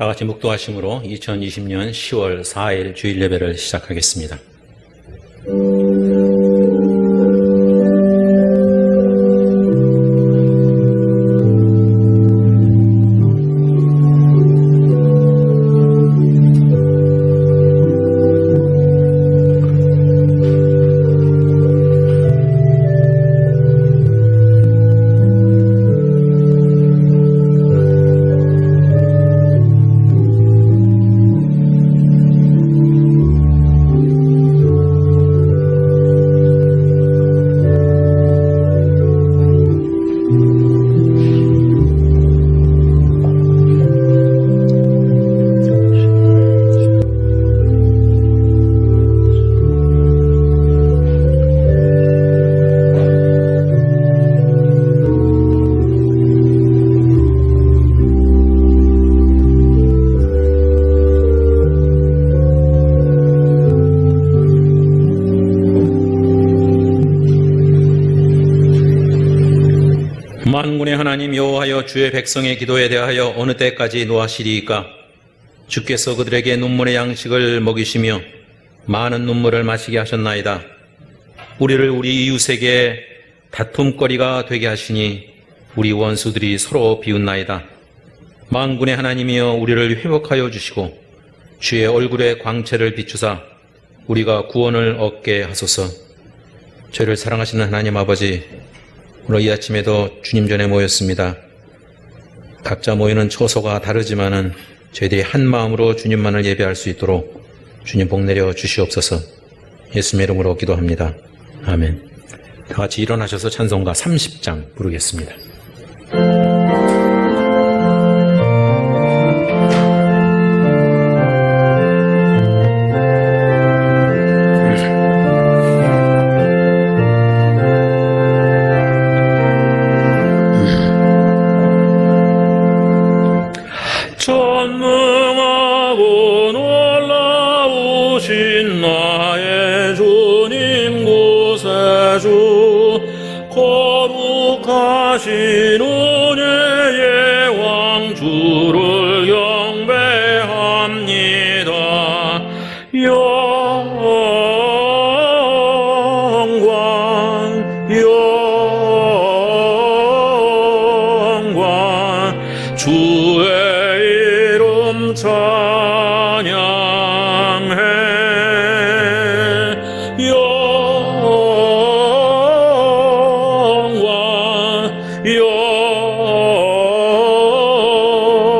다 같이 묵도하심으로 2020년 10월 4일 주일 예배를 시작하겠습니다. 만군의 하나님 여호와여, 주의 백성의 기도에 대하여 어느 때까지 노하시리이까? 주께서 그들에게 눈물의 양식을 먹이시며 많은 눈물을 마시게 하셨나이다. 우리를 우리 이웃에게 다툼거리가 되게 하시니 우리 원수들이 서로 비웃나이다. 만군의 하나님이여, 우리를 회복하여 주시고 주의 얼굴의 광채를 비추사 우리가 구원을 얻게 하소서. 저희를 사랑하시는 하나님 아버지, 오늘 이 아침에도 주님 전에 모였습니다. 각자 모이는 처소가 다르지만은 저희들이 한 마음으로 주님만을 예배할 수 있도록 주님 복 내려 주시옵소서. 예수님의 이름으로 기도합니다. 아멘. 다 같이 일어나셔서 찬송가 30장 부르겠습니다. 전능하고 놀라우신 나의 주님 구세주, 거룩하신 은혜의 왕 주를 경배합니다. 영광 주의 찬양해.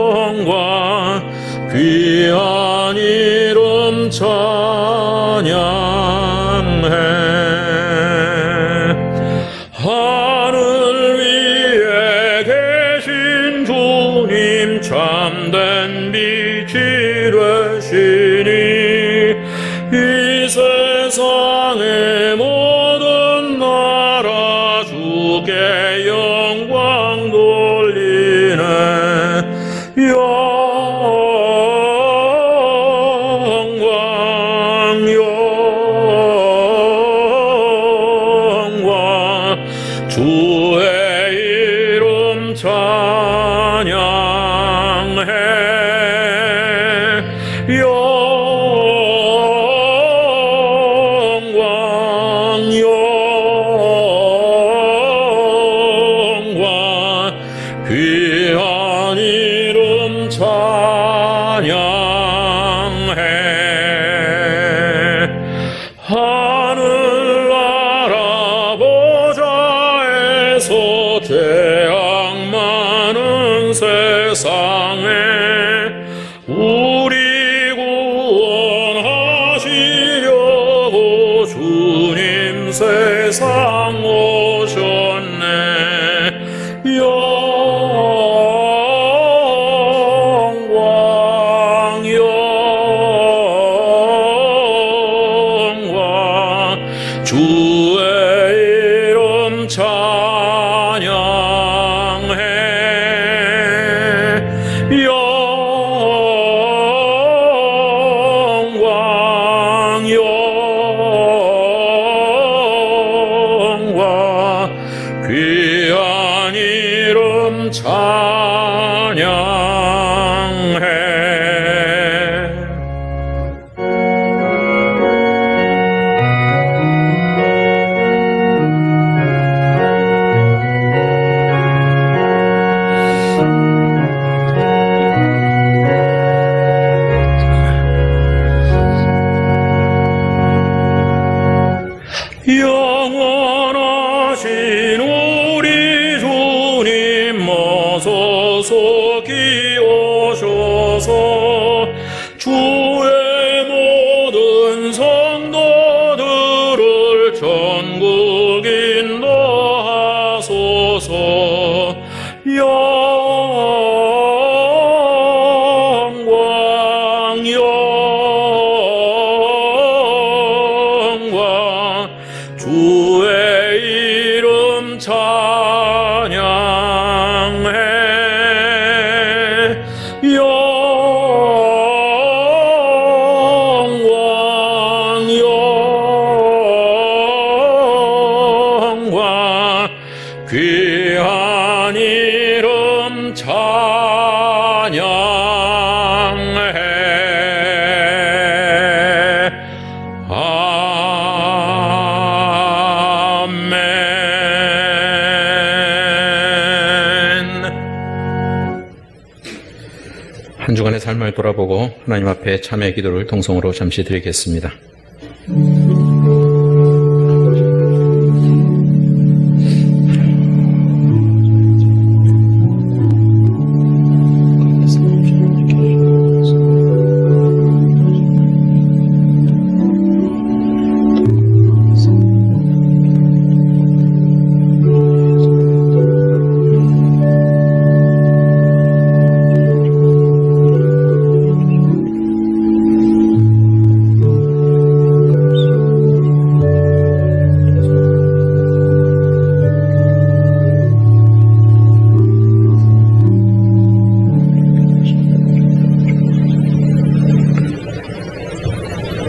영광 귀한 이름 찬양해. 하늘 위에 계신 주님, 참된 빛이 되시니 이 세상의 모든 나라 주께 영광 돌리네. 영광 주의 이름 찬양해. 영광 귀한 이름 찬양해. 하늘나라 보좌에서 죄악 많은 세상에 우리 구원하시려고 주님 세상 오셨네. 영광 주의 모든 성도들을 전국 인도하소서. 영광 영광 주의 이름 찬양해. 영광 영광 귀한 이름 찬양해. 아멘. 한 주간의 삶을 돌아보고 하나님 앞에 참회 기도를 통성으로 잠시 드리겠습니다.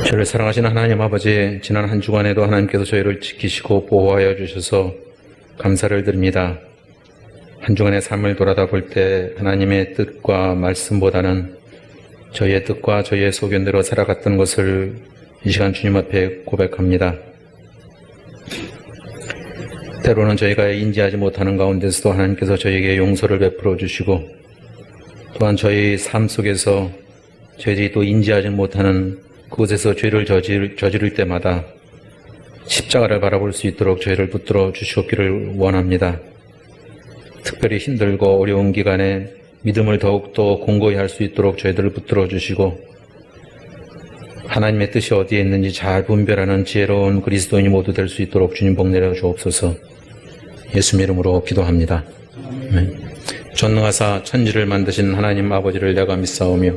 저를 사랑하시는 하나님 아버지, 지난 한 주간에도 하나님께서 저희를 지키시고 보호하여 주셔서 감사를 드립니다. 한 주간의 삶을 돌아다 볼 때 하나님의 뜻과 말씀보다는 저희의 뜻과 저희의 소견대로 살아갔던 것을 이 시간 주님 앞에 고백합니다. 때로는 저희가 인지하지 못하는 가운데서도 하나님께서 저희에게 용서를 베풀어 주시고, 또한 저희 삶 속에서 저희들이 또 인지하지 못하는 그곳에서 죄를 저지를 때마다 십자가를 바라볼 수 있도록 저희를 붙들어 주시옵기를 원합니다. 특별히 힘들고 어려운 기간에 믿음을 더욱더 공고히 할 수 있도록 저희들을 붙들어 주시고, 하나님의 뜻이 어디에 있는지 잘 분별하는 지혜로운 그리스도인이 모두 될 수 있도록 주님 복 내려 주옵소서. 예수 이름으로 기도합니다. 아멘. 전능하사 천지를 만드신 하나님 아버지를 내가 믿사오며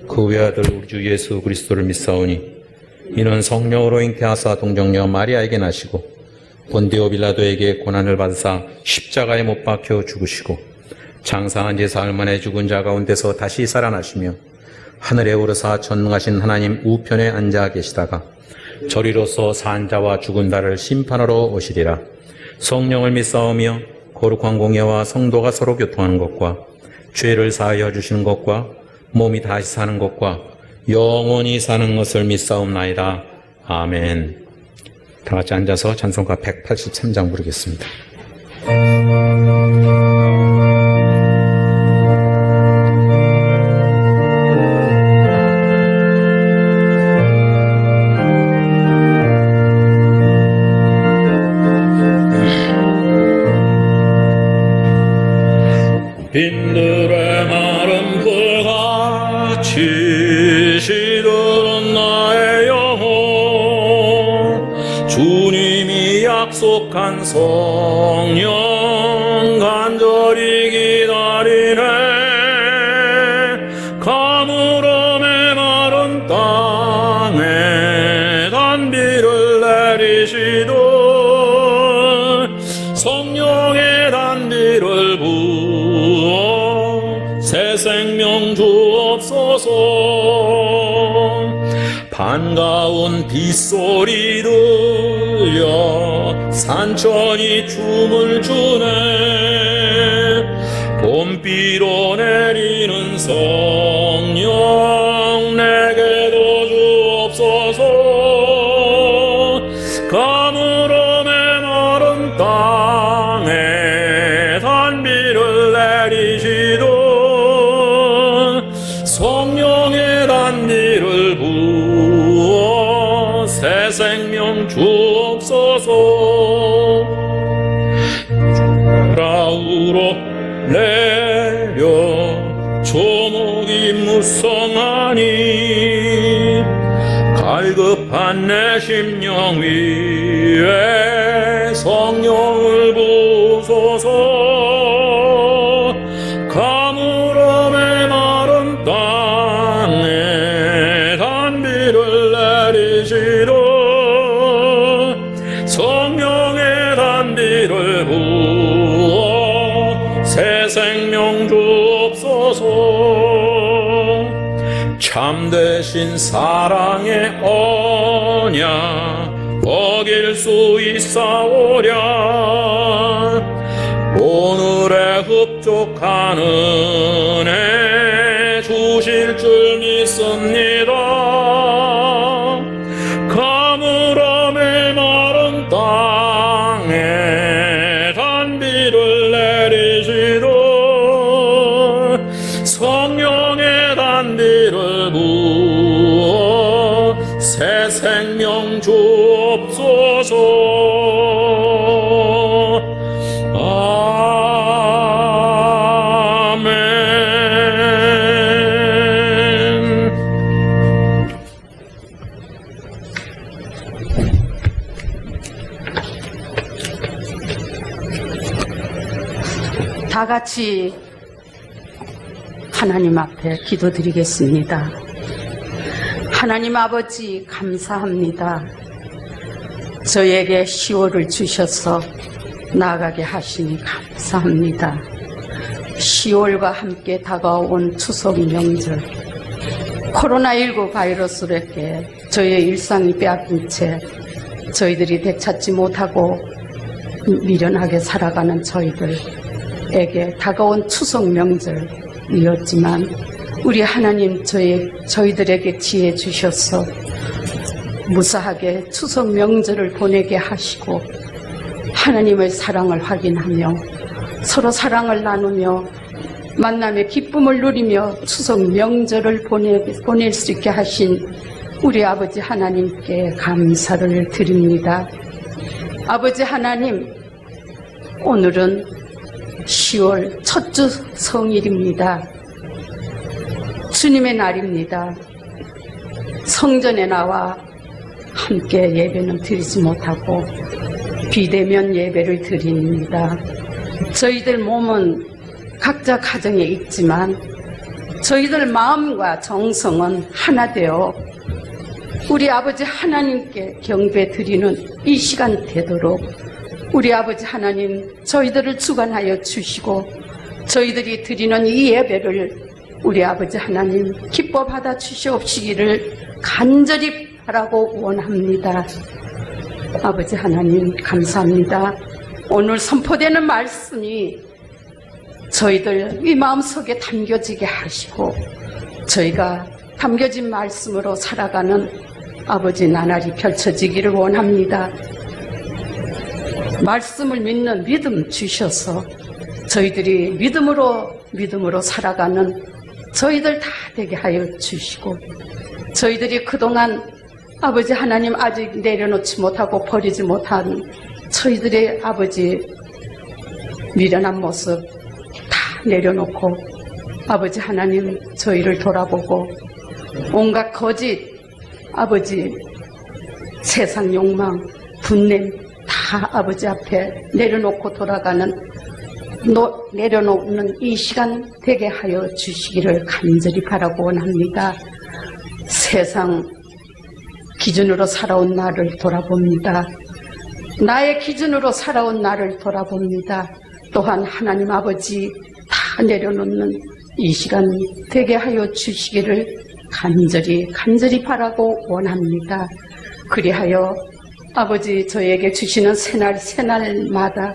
그 외아들 우리 주 예수 그리스도를 믿사오니 이는 성령으로 잉태하사 동정녀 마리아에게 나시고 본디오 빌라도에게 고난을 받으사 십자가에 못 박혀 죽으시고 장사한 지 사흘 만에 죽은 자 가운데서 다시 살아나시며 하늘에 오르사 전능하신 하나님 우편에 앉아 계시다가 저리로서 산 자와 죽은 자를 심판하러 오시리라. 성령을 믿사오며 거룩한 공예와 성도가 서로 교통하는 것과 죄를 사하여 주시는 것과 몸이 다시 사는 것과 영원히 사는 것을 믿사옵나이다. 아멘. 다 같이 앉아서 찬송가 183장 부르겠습니다. 빈들의 마른 불같이 시들은 나의 영혼, 주님이 약속한 성령 간절히 기다리네. 가물음의 마른 땅에 단비를 내리시던 성령의 단비를 새 생명 주옵소서. 반가운 빗소리 들려 산천이 춤을 추네. 봄비로 내리는 성령 내게도 주옵소서. 가물음의 마른 땅에 단비를 내리시도 성령의 단비를 부어 새 생명 주옵소서. 좌우로 내려 조목이 무성하니 갈급한 내 심령 위에 성령을 부소서. 가물어 메마른 땅에 단비를 내리시도 성령의 단비를 부어 새 생명 주옵소서. 참되신 사랑의 언약 먹일 수 있사오랴. 오늘의 흡족한 은혜 주실 줄 믿습니다. 가물어 메마른 땅에 단비를 내리시도 성령의 단비를 부어 새 생명 주옵소서. 다 같이 하나님 앞에 기도드리겠습니다. 하나님 아버지 감사합니다. 저에게 10월을 주셔서 나아가게 하시니 감사합니다. 10월과 함께 다가온 추석 명절, 코로나19 바이러스로 인해 저의 일상이 빼앗긴 채 저희들이 되찾지 못하고 미련하게 살아가는 저희들에게 다가온 추석 명절이었지만 우리 하나님 저희들에게 지혜 주셔서 무사하게 추석 명절을 보내게 하시고 하나님의 사랑을 확인하며 서로 사랑을 나누며 만남의 기쁨을 누리며 추석 명절을 보낼 수 있게 하신 우리 아버지 하나님께 감사를 드립니다. 아버지 하나님, 오늘은 10월 첫 주 성일입니다. 주님의 날입니다. 성전에 나와 함께 예배는 드리지 못하고 비대면 예배를 드립니다. 저희들 몸은 각자 가정에 있지만 저희들 마음과 정성은 하나 되어 우리 아버지 하나님께 경배 드리는 이 시간 되도록 우리 아버지 하나님 저희들을 주관하여 주시고 저희들이 드리는 이 예배를 우리 아버지 하나님 기뻐 받아 주시옵시기를 간절히 바라고 원합니다. 아버지 하나님 감사합니다. 오늘 선포되는 말씀이 저희들 이 마음속에 담겨지게 하시고 저희가 담겨진 말씀으로 살아가는 아버지 나날이 펼쳐지기를 원합니다. 말씀을 믿는 믿음 주셔서 저희들이 믿음으로 살아가는 저희들 다 되게 하여 주시고 저희들이 그동안 아버지 하나님 아직 내려놓지 못하고 버리지 못한 저희들의 아버지 미련한 모습 다 내려놓고 아버지 하나님 저희를 돌아보고 온갖 거짓 아버지 세상 욕망 분냄 다 아버지 앞에 내려놓고 내려놓는 이 시간 되게 하여 주시기를 간절히 바라고 원합니다. 세상 기준으로 살아온 나를 돌아봅니다. 나의 기준으로 살아온 나를 돌아봅니다. 또한 하나님 아버지 다 내려놓는 이 시간 되게 하여 주시기를 간절히 바라고 원합니다. 그리하여 아버지 저에게 주시는 새날마다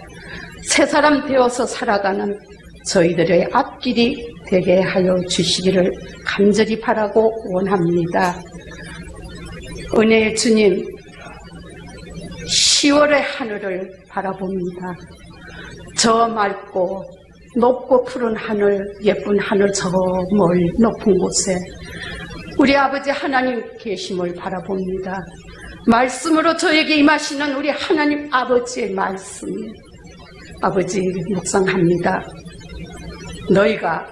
새 사람 되어서 살아가는 저희들의 앞길이 되게 하여 주시기를 간절히 바라고 원합니다. 은혜의 주님, 10월의 하늘을 바라봅니다. 저 맑고 높고 푸른 하늘, 예쁜 하늘 저 멀리 높은 곳에 우리 아버지 하나님 계심을 바라봅니다. 말씀으로 저에게 임하시는 우리 하나님 아버지의 말씀, 아버지 묵상합니다. 너희가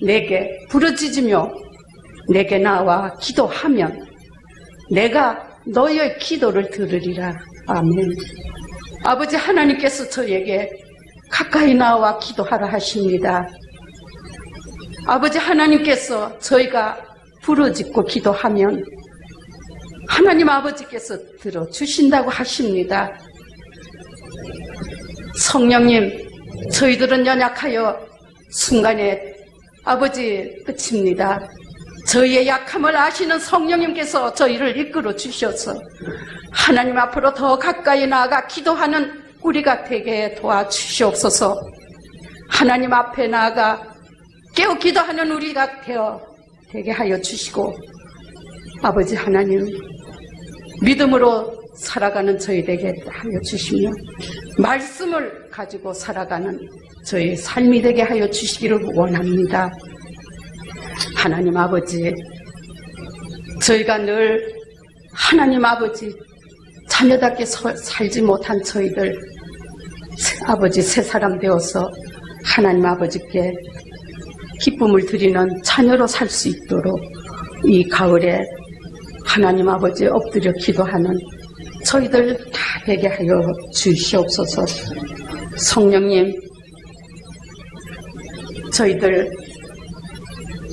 내게 부르짖으며 내게 나와 기도하면 내가 너의 기도를 들으리라. 아멘. 아버지 하나님께서 저에게 가까이 나와 기도하라 하십니다. 아버지 하나님께서 저희가 부르짖고 기도하면 하나님 아버지께서 들어주신다고 하십니다. 성령님, 저희들은 연약하여 순간에 아버지 끝입니다. 저희의 약함을 아시는 성령님께서 저희를 이끌어 주셔서 하나님 앞으로 더 가까이 나아가 기도하는 우리가 되게 도와주시옵소서. 하나님 앞에 나아가 깨어 기도하는 우리가 되게 하여 주시고, 아버지 하나님, 믿음으로 살아가는 저희 되게 하여 주시며 말씀을 가지고 살아가는 저희 삶이 되게 하여 주시기를 원합니다. 하나님 아버지, 저희가 늘 하나님 아버지 자녀답게 살지 못한 저희들 아버지 새 사람 되어서 하나님 아버지께 기쁨을 드리는 자녀로 살 수 있도록 이 가을에 하나님 아버지 엎드려 기도하는 저희들 다 되게 하여 주시옵소서. 성령님, 저희들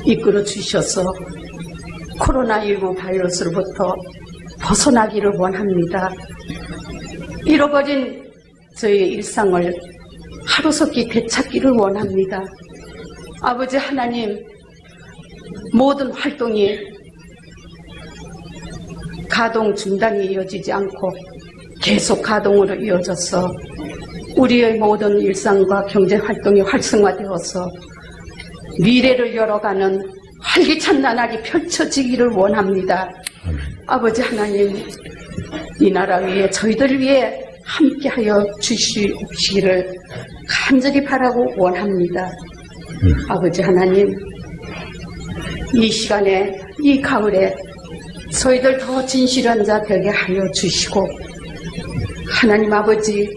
이끌어 주셔서 코로나19 바이러스로부터 벗어나기를 원합니다. 잃어버린 저희의 일상을 하루속히 되찾기를 원합니다. 아버지 하나님, 모든 활동이 가동 중단이 이어지지 않고 계속 가동으로 이어져서 우리의 모든 일상과 경제 활동이 활성화되어서 미래를 열어가는 활기찬 나날이 펼쳐지기를 원합니다. 아버지 하나님, 이 나라 위에 저희들 위해 함께하여 주시기를 간절히 바라고 원합니다. 아버지 하나님, 이 시간에 이 가을에 저희들 더 진실한 자 되게 하여 주시고, 하나님 아버지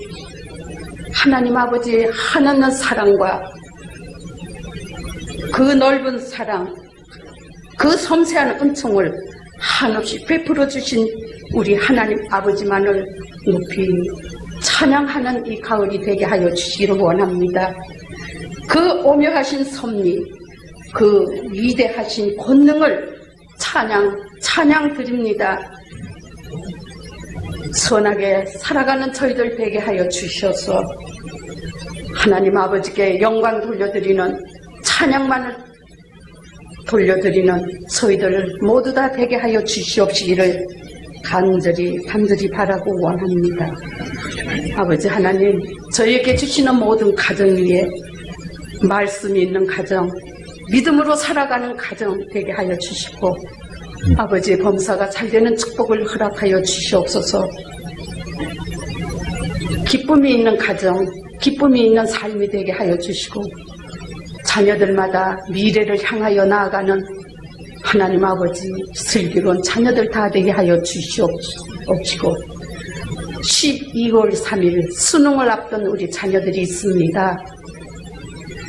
하나님 사랑과 그 넓은 사랑, 그 섬세한 은총을 한없이 베풀어 주신 우리 하나님 아버지만을 높이 찬양하는 이 가을이 되게 하여 주시기를 원합니다. 그 오묘하신 섭리, 그 위대하신 권능을 찬양 드립니다. 선하게 살아가는 저희들 되게 하여 주셔서 하나님 아버지께 영광 돌려드리는, 찬양만을 돌려드리는 저희들 모두 다 되게 하여 주시옵시기를 간절히 바라고 원합니다. 아버지 하나님, 저희에게 주시는 모든 가정 위에 말씀이 있는 가정, 믿음으로 살아가는 가정 되게 하여 주시고, 아버지 범사가 잘되는 축복을 허락하여 주시옵소서. 기쁨이 있는 가정, 기쁨이 있는 삶이 되게 하여 주시고, 자녀들마다 미래를 향하여 나아가는 하나님 아버지 슬기로운 자녀들 다 되게 하여 주시옵시고, 12월 3일 수능을 앞둔 우리 자녀들이 있습니다.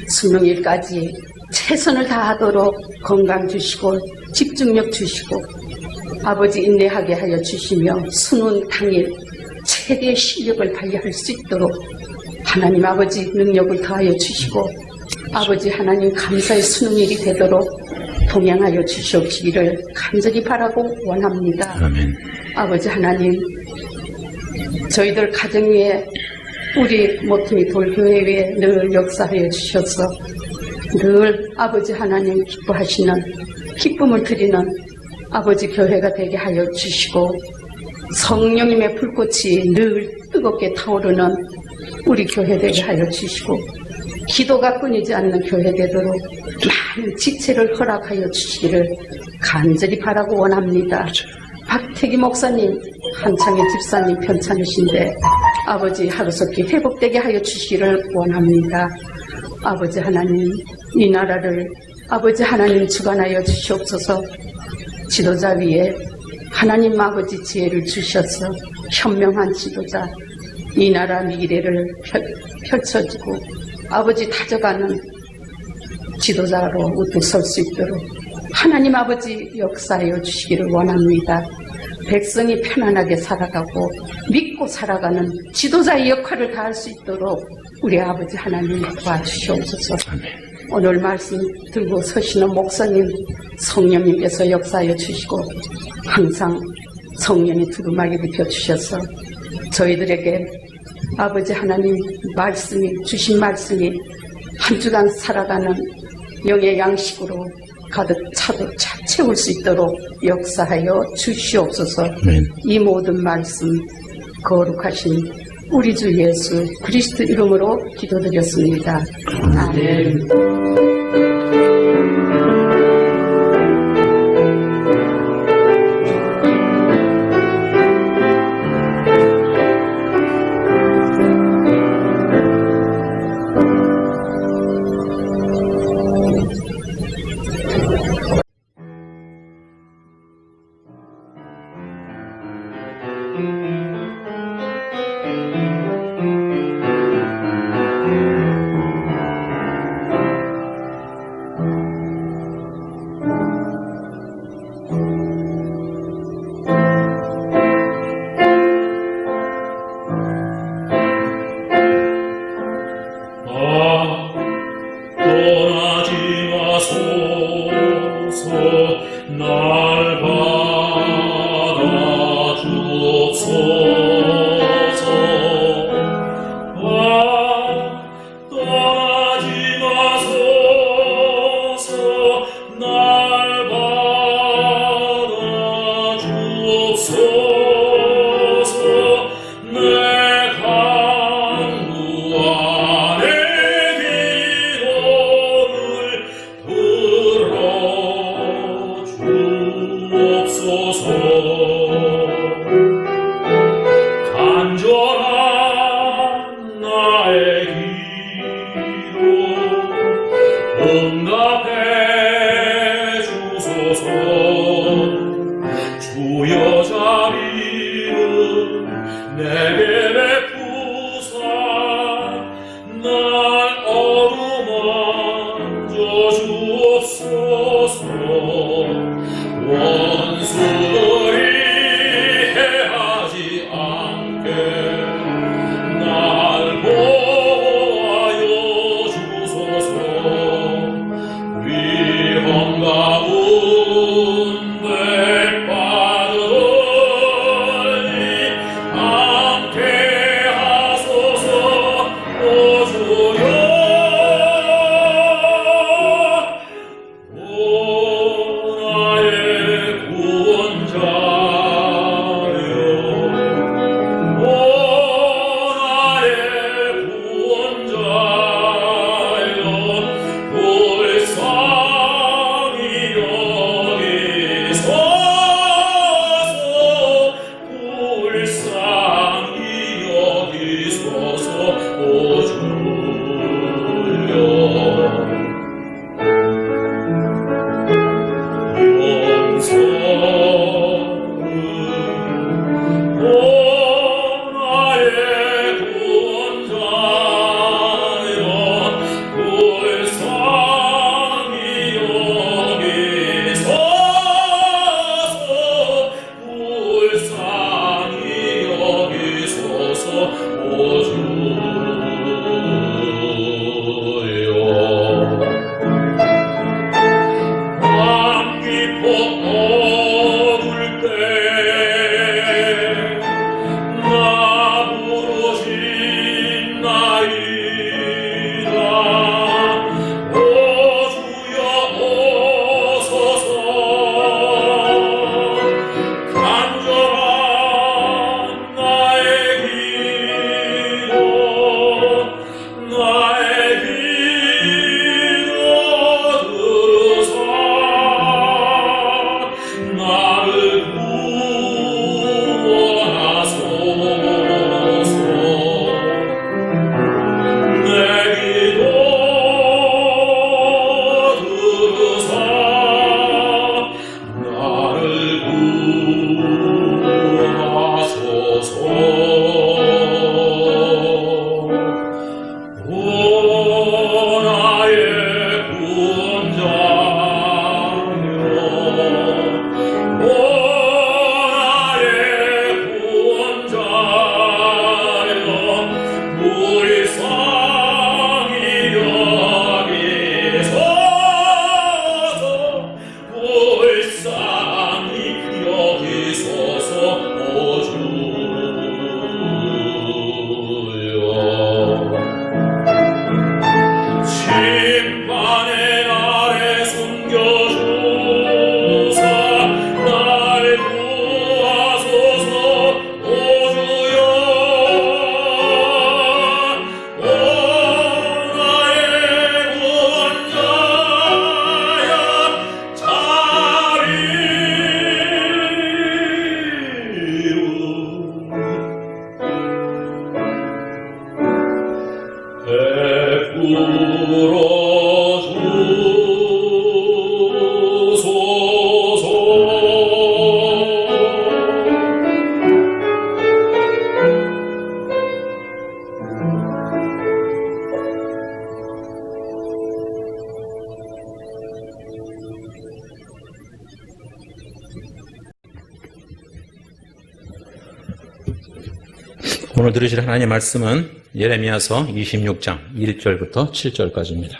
수능일까지 최선을 다하도록 건강 주시고 집중력 주시고 아버지 인내하게 하여 주시며 수능 당일 최대의 실력을 발휘할 수 있도록 하나님 아버지 능력을 더하여 주시고, 아버지 하나님 감사의 수능일이 되도록 동행하여 주시옵시기를 간절히 바라고 원합니다. 아멘. 아버지 하나님, 저희들 가정 위에 우리 모퉁이 돌교회 위에 늘 역사하여 주셔서 늘 아버지 하나님 기뻐하시는, 기쁨을 드리는 아버지 교회가 되게 하여 주시고, 성령님의 불꽃이 늘 뜨겁게 타오르는 우리 교회 되게 하여 주시고, 기도가 끊이지 않는 교회 되도록 많은 지체를 허락하여 주시기를 간절히 바라고 원합니다. 박태기 목사님, 한창의 집사님 편찮으신데 아버지 하루속히 회복되게 하여 주시기를 원합니다. 아버지 하나님, 이 나라를 아버지 하나님 주관하여 주시옵소서. 지도자 위에 하나님 아버지 지혜를 주셔서 현명한 지도자, 이 나라 미래를 펼쳐주고 아버지 다져가는 지도자로 우뚝 설 수 있도록 하나님 아버지 역사하여 주시기를 원합니다. 백성이 편안하게 살아가고 믿고 살아가는 지도자의 역할을 다할 수 있도록 우리 아버지 하나님 도와주시옵소서. 오늘 말씀 들고 서시는 목사님, 성령님께서 역사하여 주시고 항상 성령이 두루마기 입혀주셔서 저희들에게 아버지 하나님 말씀이 주신 말씀이 한 주간 살아가는 영의 양식으로 가득 채울 수 있도록 역사하여 주시옵소서. 이 모든 말씀 거룩하신 우리 주 예수 그리스도 이름으로 기도드렸습니다. 아멘. 떠나지 마소서 날 받아주옵소서. 떠나지 마소서 날 받아주옵소서. 내 강구 안에 들어주옵소서. 간절한 나의 기도 응답해 주소서. 주여 자비를 내게 베푸사 날 어루만져 주옵소서. 원수들이 해하지 않게 날 보호하여 주소서. 위험 가운데 빠져들지 않게 하소서. 오 주여 오 나의 구원자여 오 나의 구원자여 불쌍히 여기소서. 불쌍히 여기소서. 오 주여 오 나의 구원자여 불쌍히 여기소서. 불쌍히 여기소서. 오 주여 밤 깊어 어두울 때 나 부르신나이다. 오 주여 오소서. 간절한 나의 기도 나의 기도 들으사 오늘 들으실 하나님의 말씀은 예레미야서 26장 1절부터 7절까지입니다.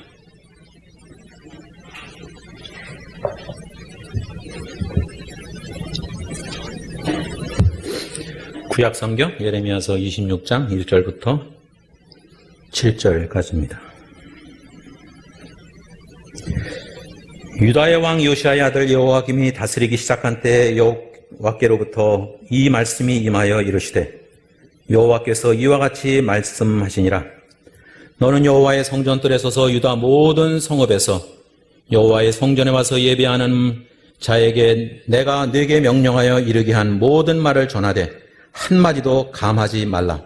구약성경 예레미야서 26장 1절부터 7절까지입니다. 유다의 왕 요시아의 아들 여호와김이 다스리기 시작한 때 여호와께로부터 이 말씀이 임하여 이르시되 여호와께서 이와 같이 말씀하시니라. 너는 여호와의 성전뜰에 서서 유다 모든 성읍에서 여호와의 성전에 와서 예배하는 자에게 내가 네게 명령하여 이르게 한 모든 말을 전하되 한마디도 감하지 말라.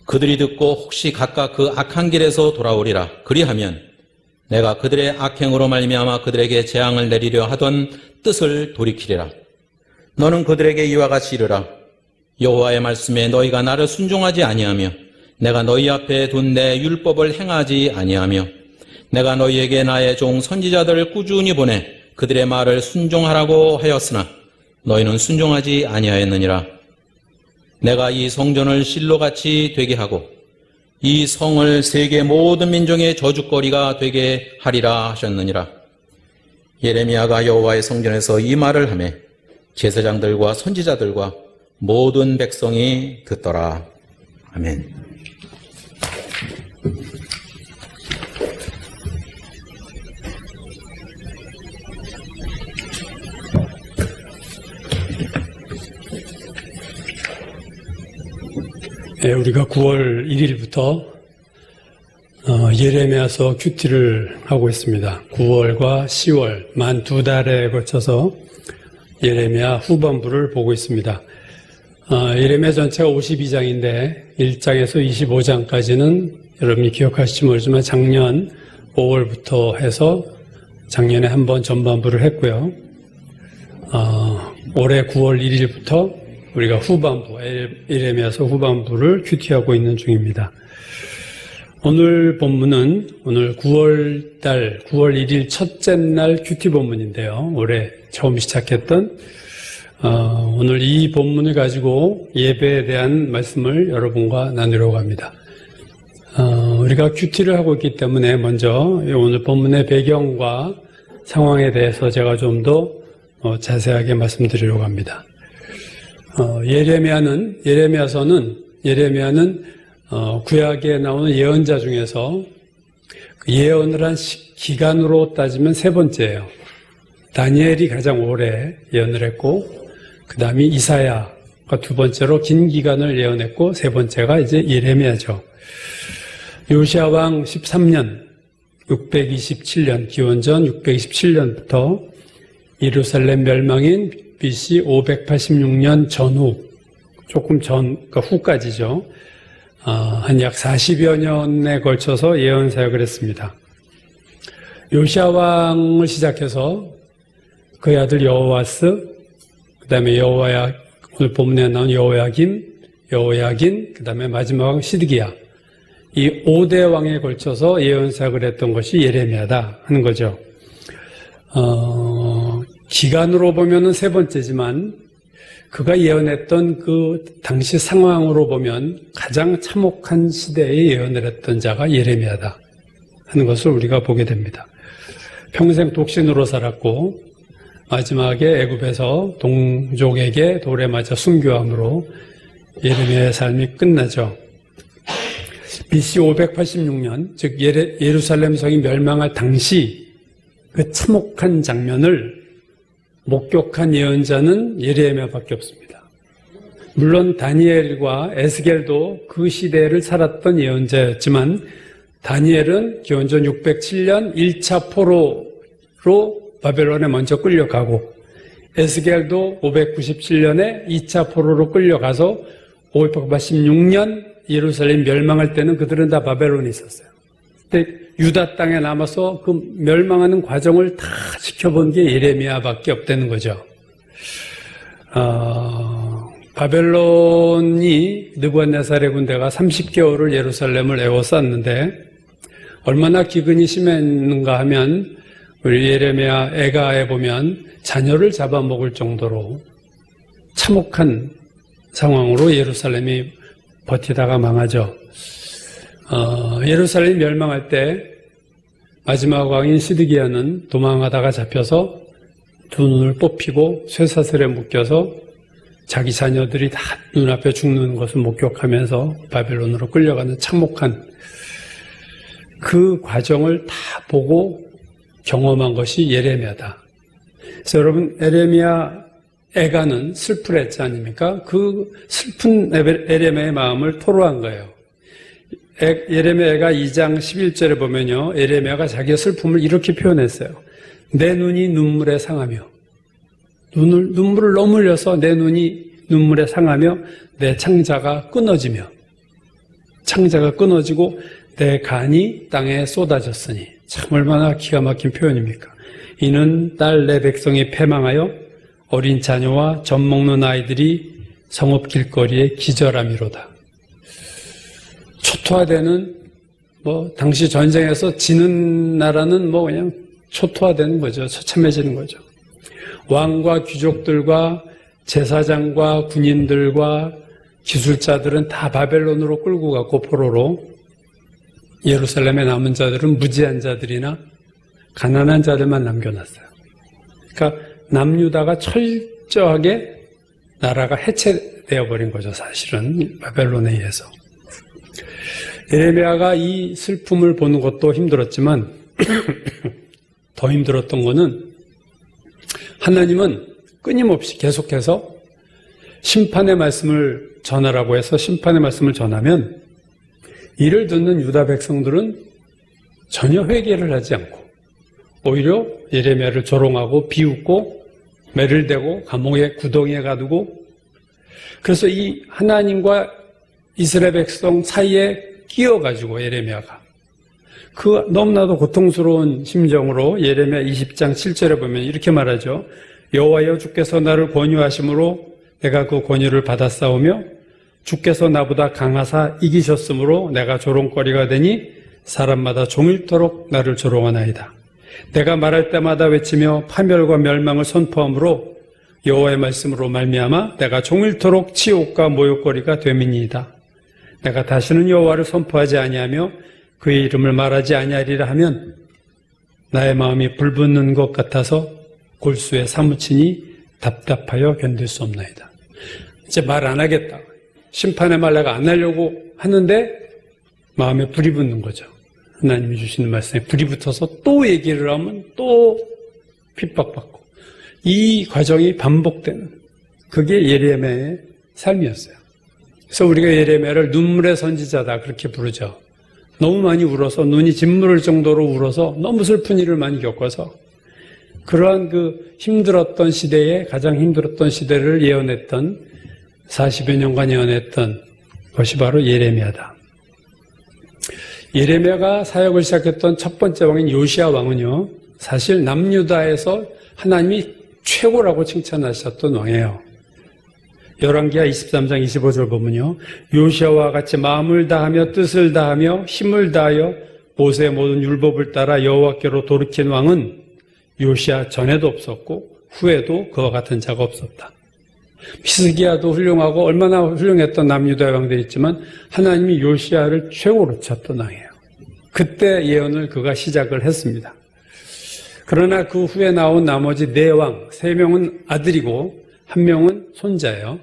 그들이 듣고 혹시 각각 그 악한 길에서 돌아오리라. 그리하면 내가 그들의 악행으로 말미암아 그들에게 재앙을 내리려 하던 뜻을 돌이키리라. 너는 그들에게 이와 같이 이르라. 여호와의 말씀에 너희가 나를 순종하지 아니하며 내가 너희 앞에 둔 내 율법을 행하지 아니하며 내가 너희에게 나의 종 선지자들을 꾸준히 보내 그들의 말을 순종하라고 하였으나 너희는 순종하지 아니하였느니라. 내가 이 성전을 실로같이 되게 하고 이 성을 세계 모든 민족의 저주거리가 되게 하리라 하셨느니라. 예레미야가 여호와의 성전에서 이 말을 하며 제사장들과 선지자들과 모든 백성이 듣더라. 아멘. 네, 우리가 9월 1일부터 예레미야서 큐티를 하고 있습니다. 9월과 10월 만 2달에 걸쳐서 예레미야 후반부를 보고 있습니다. 예레미야 전체가 52장인데 1장에서 25장까지는 여러분이 기억하실지 모르지만 작년 5월부터 해서 작년에 한번 전반부를 했고요. 올해 9월 1일부터 우리가 후반부, 예레미야서 후반부를 큐티하고 있는 중입니다. 오늘 본문은 오늘 9월 1일 첫째 날 큐티 본문인데요. 올해 처음 시작했던 오늘 이 본문을 가지고 예배에 대한 말씀을 여러분과 나누려고 합니다. 우리가 큐티를 하고 있기 때문에 먼저 오늘 본문의 배경과 상황에 대해서 제가 좀 더 자세하게 말씀드리려고 합니다. 예레미야는 구약에 나오는 예언자 중에서 예언을 한 기간으로 따지면 세 번째예요. 다니엘이 가장 오래 예언을 했고, 그 다음이 이사야가 두 번째로 긴 기간을 예언했고, 세 번째가 이제 예레미야죠. 요시야 왕 13년, 627년, 기원전 627년부터 예루살렘 멸망인 BC 586년 전후, 조금 그러니까 후까지죠. 한 약 40여 년에 걸쳐서 예언 사역을 했습니다. 요시야 왕을 시작해서 그의 아들 여호와스, 그 다음에 오늘 본문에 나온 여호야긴, 그 다음에 마지막 시드기야. 이 5대 왕에 걸쳐서 예언 사역을 했던 것이 예레미야다 하는 거죠. 기간으로 보면은 세 번째지만 그가 예언했던 그 당시 상황으로 보면 가장 참혹한 시대에 예언을 했던 자가 예레미야다 하는 것을 우리가 보게 됩니다. 평생 독신으로 살았고 마지막에 애굽에서 동족에게 돌에 맞아 순교함으로 예레미야의 삶이 끝나죠. BC 586년, 즉 예루살렘 성이 멸망할 당시 그 참혹한 장면을 목격한 예언자는 예레미야밖에 없습니다. 물론 다니엘과 에스겔도 그 시대를 살았던 예언자였지만 다니엘은 기원전 607년 1차 포로로 바벨론에 먼저 끌려가고 에스겔도 597년에 2차 포로로 끌려가서 586년 예루살렘 멸망할 때는 그들은 다 바벨론에 있었어요. 근데 유다 땅에 남아서 그 멸망하는 과정을 다 지켜본 게 예레미야밖에 없다는 거죠. 바벨론이 느부갓네살의 군대가 30개월을 예루살렘을 에워쌌는데 얼마나 기근이 심했는가 하면 우리 예레미야 애가에 보면 자녀를 잡아먹을 정도로 참혹한 상황으로 예루살렘이 버티다가 망하죠. 예루살렘 멸망할 때 마지막 왕인 시드기야는 도망하다가 잡혀서 두 눈을 뽑히고 쇠사슬에 묶여서 자기 자녀들이 다 눈앞에 죽는 것을 목격하면서 바벨론으로 끌려가는 참혹한 그 과정을 다 보고 경험한 것이 예레미야다. 그래서 여러분, 예레미야 애가는 슬프랬지 아닙니까? 그 슬픈 예레미야의 마음을 토로한 거예요. 예레미야가 2장 11절에 보면요, 예레미야가 자기의 슬픔을 이렇게 표현했어요. 내 눈이 눈물에 상하며, 눈물을 너무 흘려서 내 눈이 눈물에 상하며 내 창자가 끊어지며, 창자가 끊어지고 내 간이 땅에 쏟아졌으니. 참 얼마나 기가 막힌 표현입니까? 이는 딸 내 백성이 패망하여 어린 자녀와 젖 먹는 아이들이 성읍 길거리에 기절함이로다. 초토화되는, 당시 전쟁에서 지는 나라는 그냥 초토화되는 거죠. 처참해지는 거죠. 왕과 귀족들과 제사장과 군인들과 기술자들은 다 바벨론으로 끌고 갔고, 포로로. 예루살렘에 남은 자들은 무지한 자들이나 가난한 자들만 남겨놨어요. 그러니까 남유다가 철저하게 나라가 해체되어 버린 거죠. 사실은 바벨론에 의해서. 예레미야가 이 슬픔을 보는 것도 힘들었지만 더 힘들었던 거는 하나님은 끊임없이 계속해서 심판의 말씀을 전하라고 해서 심판의 말씀을 전하면 이를 듣는 유다 백성들은 전혀 회개를 하지 않고 오히려 예레미야를 조롱하고 비웃고 매를 대고 감옥에 구덩이에 가두고, 그래서 이 하나님과 이스라엘 백성 사이에 끼어가지고 예레미야가 그 너무나도 고통스러운 심정으로 예레미야 20장 7절에 보면 이렇게 말하죠. 여호와여, 주께서 나를 권유하심으로 내가 그 권유를 받았사오며 주께서 나보다 강하사 이기셨으므로 내가 조롱거리가 되니 사람마다 종일토록 나를 조롱하나이다. 내가 말할 때마다 외치며 파멸과 멸망을 선포함으로 여호와의 말씀으로 말미암아 내가 종일토록 치욕과 모욕거리가 됨이니이다. 내가 다시는 여호와를 선포하지 아니하며 그의 이름을 말하지 아니하리라 하면 나의 마음이 불붙는 것 같아서 골수에 사무치니 답답하여 견딜 수 없나이다. 이제 말 안 하겠다. 심판의 말 내가 안 하려고 하는데 마음에 불이 붙는 거죠. 하나님이 주시는 말씀에 불이 붙어서 또 얘기를 하면 또 핍박받고, 이 과정이 반복되는, 그게 예레미야의 삶이었어요. 그래서 우리가 예레미야를 눈물의 선지자다 그렇게 부르죠. 너무 많이 울어서 눈이 짓무를 정도로 울어서 너무 슬픈 일을 많이 겪어서 그러한 그 힘들었던 시대에 가장 힘들었던 시대를 예언했던 40여 년간 예언했던 것이 바로 예레미야다. 예레미야가 사역을 시작했던 첫 번째 왕인 요시야 왕은요, 사실 남유다에서 하나님이 최고라고 칭찬하셨던 왕이에요. 열왕기하 23장 25절 보면요, 요시야와 같이 마음을 다하며 뜻을 다하며 힘을 다하여 모세의 모든 율법을 따라 여호와께로 돌이킨 왕은 요시야 전에도 없었고 후에도 그와 같은 자가 없었다. 히스기야도 훌륭하고 얼마나 훌륭했던 남유다의 왕들이 있지만 하나님이 요시야를 최고로 쳤던 왕이에요. 그때 예언을 그가 시작을 했습니다. 그러나 그 후에 나온 나머지 4왕, 3명은 아들이고 1명은 손자예요.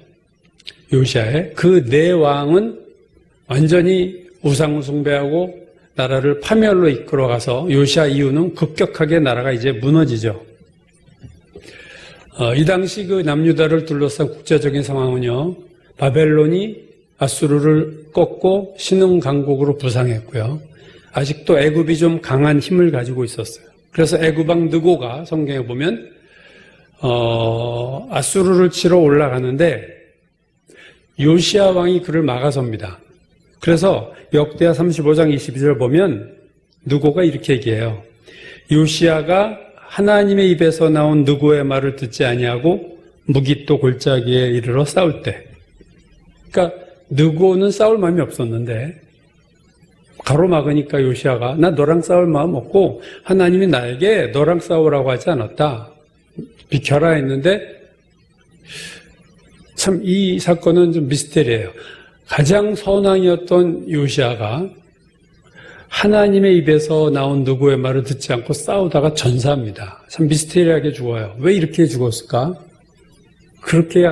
요시야의. 그 4왕은 완전히 우상 숭배하고 나라를 파멸로 이끌어가서 요시야 이후는 급격하게 나라가 이제 무너지죠. 이 당시 그 남유다를 둘러싼 국제적인 상황은요, 바벨론이 아수르를 꺾고 신흥 강국으로 부상했고요. 아직도 애굽이 좀 강한 힘을 가지고 있었어요. 그래서 애굽왕 느고가 성경에 보면 아수르를 치러 올라가는데 요시야 왕이 그를 막아섭니다. 그래서 역대하 35장 22절 보면 느고가 이렇게 얘기해요. 요시야가 하나님의 입에서 나온 느고의 말을 듣지 아니하고 무깃도 골짜기에 이르러 싸울 때, 그러니까 느고는 싸울 마음이 없었는데 가로막으니까 요시야가 나 너랑 싸울 마음 없고 하나님이 나에게 너랑 싸우라고 하지 않았다, 비켜라 했는데, 참 이 사건은 좀 미스테리예요. 가장 선왕이었던 요시아가 하나님의 입에서 나온 누구의 말을 듣지 않고 싸우다가 전사합니다. 참 미스테리하게 죽어요. 왜 이렇게 죽었을까? 그렇게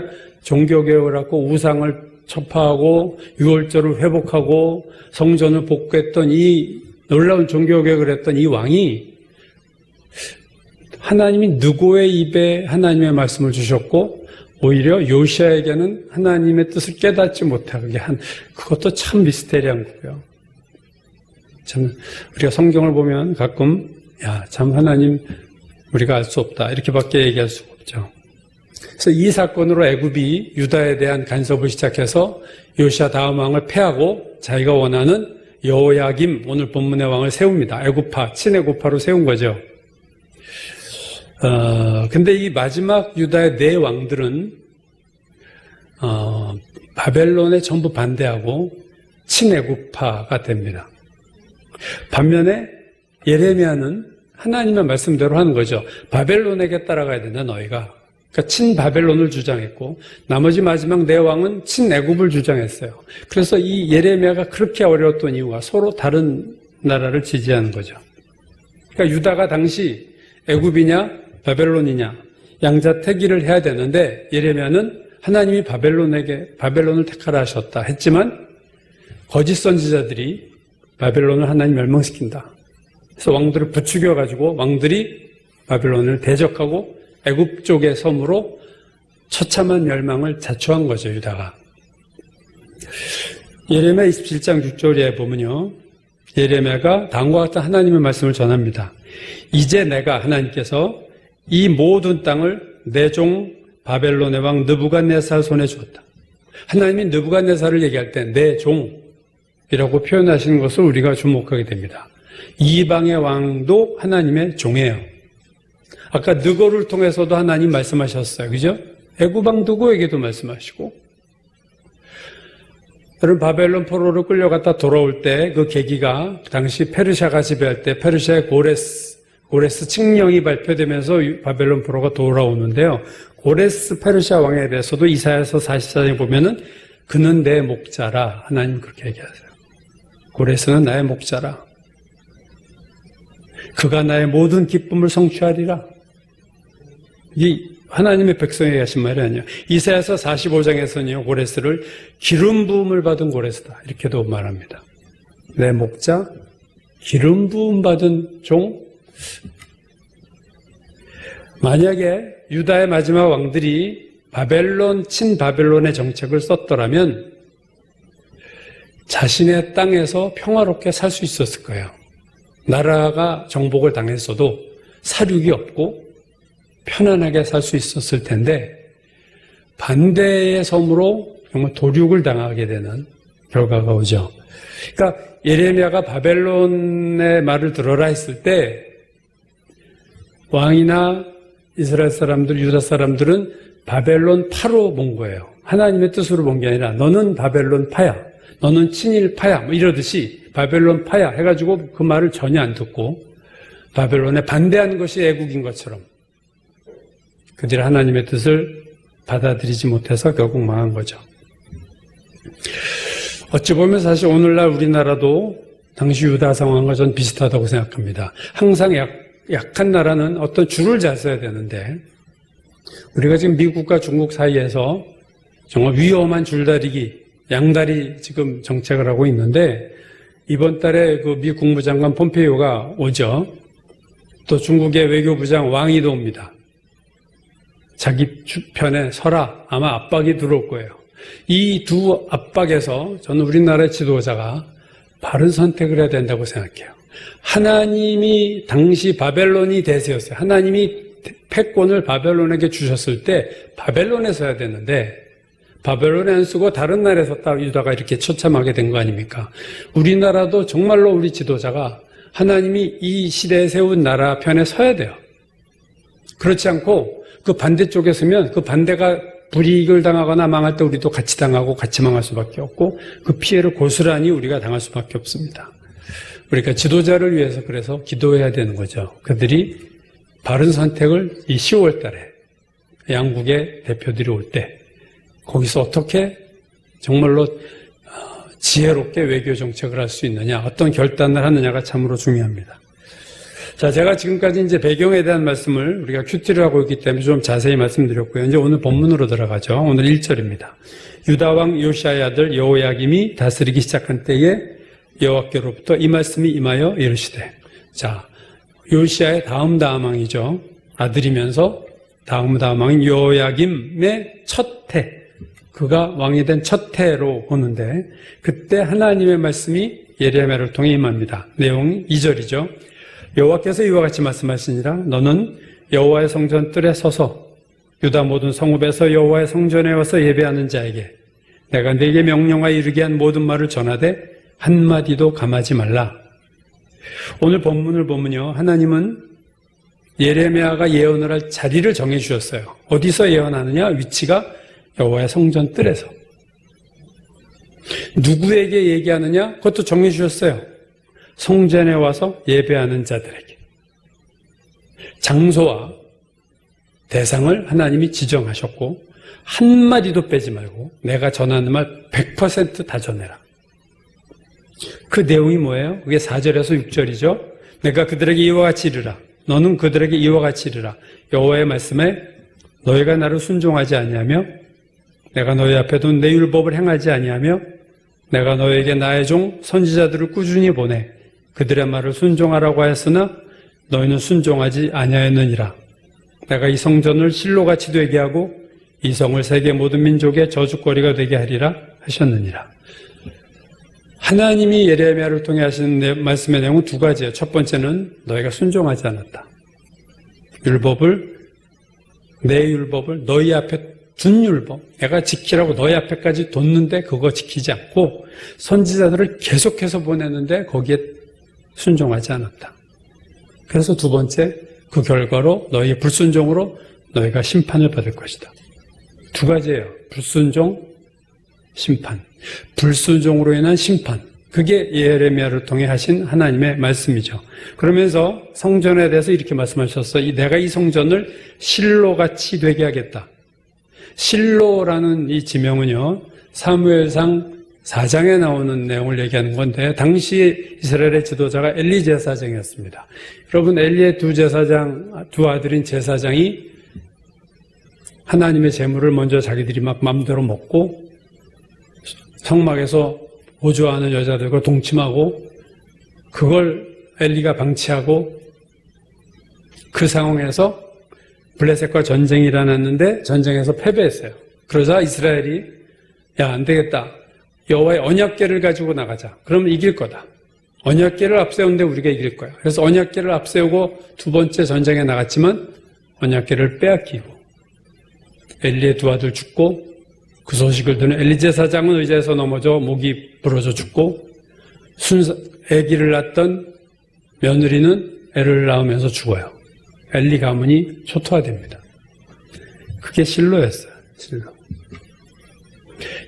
종교개혁을 하고 우상을 척파하고 유월절을 회복하고 성전을 복구했던 이 놀라운 종교개혁을 했던 이 왕이 하나님이 누구의 입에 하나님의 말씀을 주셨고 오히려 요시아에게는 하나님의 뜻을 깨닫지 못하게 한 그것도 참 미스테리한 거고요. 참 우리가 성경을 보면 가끔 참 하나님 우리가 알 수 없다 이렇게밖에 얘기할 수가 없죠. 그래서 이 사건으로 애굽이 유다에 대한 간섭을 시작해서 요시아 다음 왕을 패하고 자기가 원하는 여호야김 오늘 본문의 왕을 세웁니다. 애굽파 친애굽파로 세운 거죠. 근데 이 마지막 유다의 네 왕들은 바벨론에 전부 반대하고 친애굽파가 됩니다. 반면에 예레미야는 하나님의 말씀대로 하는 거죠. 바벨론에게 따라가야 된다 너희가. 그러니까 친바벨론을 주장했고 나머지 마지막 네 왕은 친애굽을 주장했어요. 그래서 이 예레미야가 그렇게 어려웠던 이유가 서로 다른 나라를 지지하는 거죠. 그러니까 유다가 당시 애굽이냐 바벨론이냐 양자택일을 해야 되는데 예레미야는 하나님이 바벨론을 택하라 하셨다 했지만 거짓 선지자들이 바벨론을 하나님 멸망시킨다. 그래서 왕들을 부추겨가지고 왕들이 바벨론을 대적하고 애굽 쪽의 섬으로 처참한 멸망을 자초한 거죠, 유다가. 예레미야 27장 6절에 보면요. 예레미야가 다음과 같은 하나님의 말씀을 전합니다. 이제 내가 하나님께서 이 모든 땅을 내 종 바벨론의 왕 느부갓네살 손에 주었다. 하나님이 느부갓네살을 얘기할 때 내 종이라고 표현하시는 것을 우리가 주목하게 됩니다. 이방의 왕도 하나님의 종이에요. 아까 느고를 통해서도 하나님 말씀하셨어요. 그죠? 애굽왕 느고에게도 말씀하시고 여러분 바벨론 포로로 끌려갔다 돌아올 때 그 계기가 당시 페르시아가 지배할 때 페르시아의 고레스 칙령이 발표되면서 바벨론 포로가 돌아오는데요. 고레스 페르시아 왕에 대해서도 이사야서 44장에 보면은 그는 내 목자라 하나님 그렇게 얘기하세요. 고레스는 나의 목자라. 그가 나의 모든 기쁨을 성취하리라. 이 하나님의 백성에게 하신 말이 아니에요. 이사야서 45장에서는요. 고레스를 기름 부음을 받은 고레스다. 이렇게도 말합니다. 내 목자, 기름 부음 받은 종. 만약에 유다의 마지막 왕들이 친바벨론의 정책을 썼더라면 자신의 땅에서 평화롭게 살 수 있었을 거예요. 나라가 정복을 당했어도 사륙이 없고 편안하게 살 수 있었을 텐데 반대의 섬으로 정말 도륙을 당하게 되는 결과가 오죠. 그러니까 예레미야가 바벨론의 말을 들어라 했을 때 왕이나 이스라엘 사람들, 유다 사람들은 바벨론 파로 본 거예요. 하나님의 뜻으로 본 게 아니라 너는 바벨론 파야, 너는 친일 파야 뭐 이러듯이 바벨론 파야 해가지고 그 말을 전혀 안 듣고 바벨론에 반대하는 것이 애국인 것처럼 그들이 하나님의 뜻을 받아들이지 못해서 결국 망한 거죠. 어찌 보면 사실 오늘날 우리나라도 당시 유다 상황과 전 비슷하다고 생각합니다. 항상 약한 나라는 어떤 줄을 잘 서야 되는데 우리가 지금 미국과 중국 사이에서 정말 위험한 줄다리기, 양다리 지금 정책을 하고 있는데 이번 달에 그 미 국무장관 폼페이오가 오죠. 또 중국의 외교부장 왕이도 옵니다. 자기 편에 서라. 아마 압박이 들어올 거예요. 이 두 압박에서 저는 우리나라의 지도자가 바른 선택을 해야 된다고 생각해요. 하나님이 당시 바벨론이 대세였어요. 하나님이 패권을 바벨론에게 주셨을 때 바벨론에 서야 되는데 바벨론에 안 쓰고 다른 나라에 섰다 유다가 이렇게 처참하게 된 거 아닙니까? 우리나라도 정말로 우리 지도자가 하나님이 이 시대에 세운 나라 편에 서야 돼요. 그렇지 않고 그 반대쪽에 서면 그 반대가 불이익을 당하거나 망할 때 우리도 같이 당하고 같이 망할 수밖에 없고 그 피해를 고스란히 우리가 당할 수밖에 없습니다. 그러니까 지도자를 위해서 그래서 기도해야 되는 거죠. 그들이 바른 선택을 이 10월 달에 양국의 대표들이 올 때 거기서 어떻게 정말로 지혜롭게 외교 정책을 할 수 있느냐, 어떤 결단을 하느냐가 참으로 중요합니다. 자, 제가 지금까지 이제 배경에 대한 말씀을 우리가 큐티를 하고 있기 때문에 좀 자세히 말씀드렸고요. 이제 오늘 본문으로 들어가죠. 오늘 1절입니다. 유다 왕 요시아의 아들 여호야김이 다스리기 시작한 때에 여호와께로부터 이 말씀이 임하여 이르시되. 자, 요시아의 다음 왕이죠. 아들이면서 다음 왕인 여호야김의 첫 해, 그가 왕이 된 첫 해로 보는데 그때 하나님의 말씀이 예레미야를 통해 임합니다. 내용이 2절이죠. 여호와께서 이와 같이 말씀하시니라. 너는 여호와의 성전 뜰에 서서 유다 모든 성읍에서 여호와의 성전에 와서 예배하는 자에게 내가 네게 명령하여 이르게 한 모든 말을 전하되 한마디도 감하지 말라. 오늘 본문을 보면요, 하나님은 예레미야가 예언을 할 자리를 정해주셨어요. 어디서 예언하느냐? 위치가 여호와의 성전 뜰에서. 누구에게 얘기하느냐? 그것도 정해주셨어요. 성전에 와서 예배하는 자들에게. 장소와 대상을 하나님이 지정하셨고 한마디도 빼지 말고 내가 전하는 말 100% 다 전해라. 그 내용이 뭐예요? 그게 4절에서 6절이죠. 내가 그들에게 이와 같이 이르라. 너는 그들에게 이와 같이 이르라. 여호와의 말씀에 너희가 나를 순종하지 아니하며 내가 너희 앞에 둔 내 율법을 행하지 아니하며 내가 너에게 나의 종 선지자들을 꾸준히 보내 그들의 말을 순종하라고 하였으나 너희는 순종하지 아니하였느니라. 내가 이 성전을 실로같이 되게 하고 이 성을 세계 모든 민족의 저주거리가 되게 하리라 하셨느니라. 하나님이 예레미야를 통해 하시는 말씀의 내용은 두 가지예요. 첫 번째는 너희가 순종하지 않았다. 내 율법을 너희 앞에 둔 율법, 내가 지키라고 너희 앞에까지 뒀는데 그거 지키지 않고 선지자들을 계속해서 보냈는데 거기에 순종하지 않았다. 그래서 두 번째, 그 결과로 너희의 불순종으로 너희가 심판을 받을 것이다. 두 가지예요. 불순종, 심판. 불순종으로 인한 심판. 그게 예레미야를 통해 하신 하나님의 말씀이죠. 그러면서 성전에 대해서 이렇게 말씀하셨어요. 내가 이 성전을 실로같이 되게 하겠다. 실로라는 이 지명은요, 사무엘상 4장에 나오는 내용을 얘기하는 건데 당시 이스라엘의 지도자가 엘리 제사장이었습니다. 여러분, 엘리의 두 아들인 제사장이 하나님의 제물을 먼저 자기들이 막 마음대로 먹고 성막에서 보조하는 여자들과 동침하고 그걸 엘리가 방치하고 그 상황에서 블레셋과 전쟁이 일어났는데 전쟁에서 패배했어요. 그러자 이스라엘이 야, 안 되겠다. 여호와의 언약궤를 가지고 나가자. 그러면 이길 거다. 언약궤를 앞세우는데 우리가 이길 거야. 그래서 언약궤를 앞세우고 두 번째 전쟁에 나갔지만 언약궤를 빼앗기고 엘리의 두 아들 죽고 그 소식을 듣는 엘리 제사장은 의자에서 넘어져 목이 부러져 죽고 아기를 낳았던 며느리는 애를 낳으면서 죽어요. 엘리 가문이 초토화됩니다. 그게 실로였어요. 실로.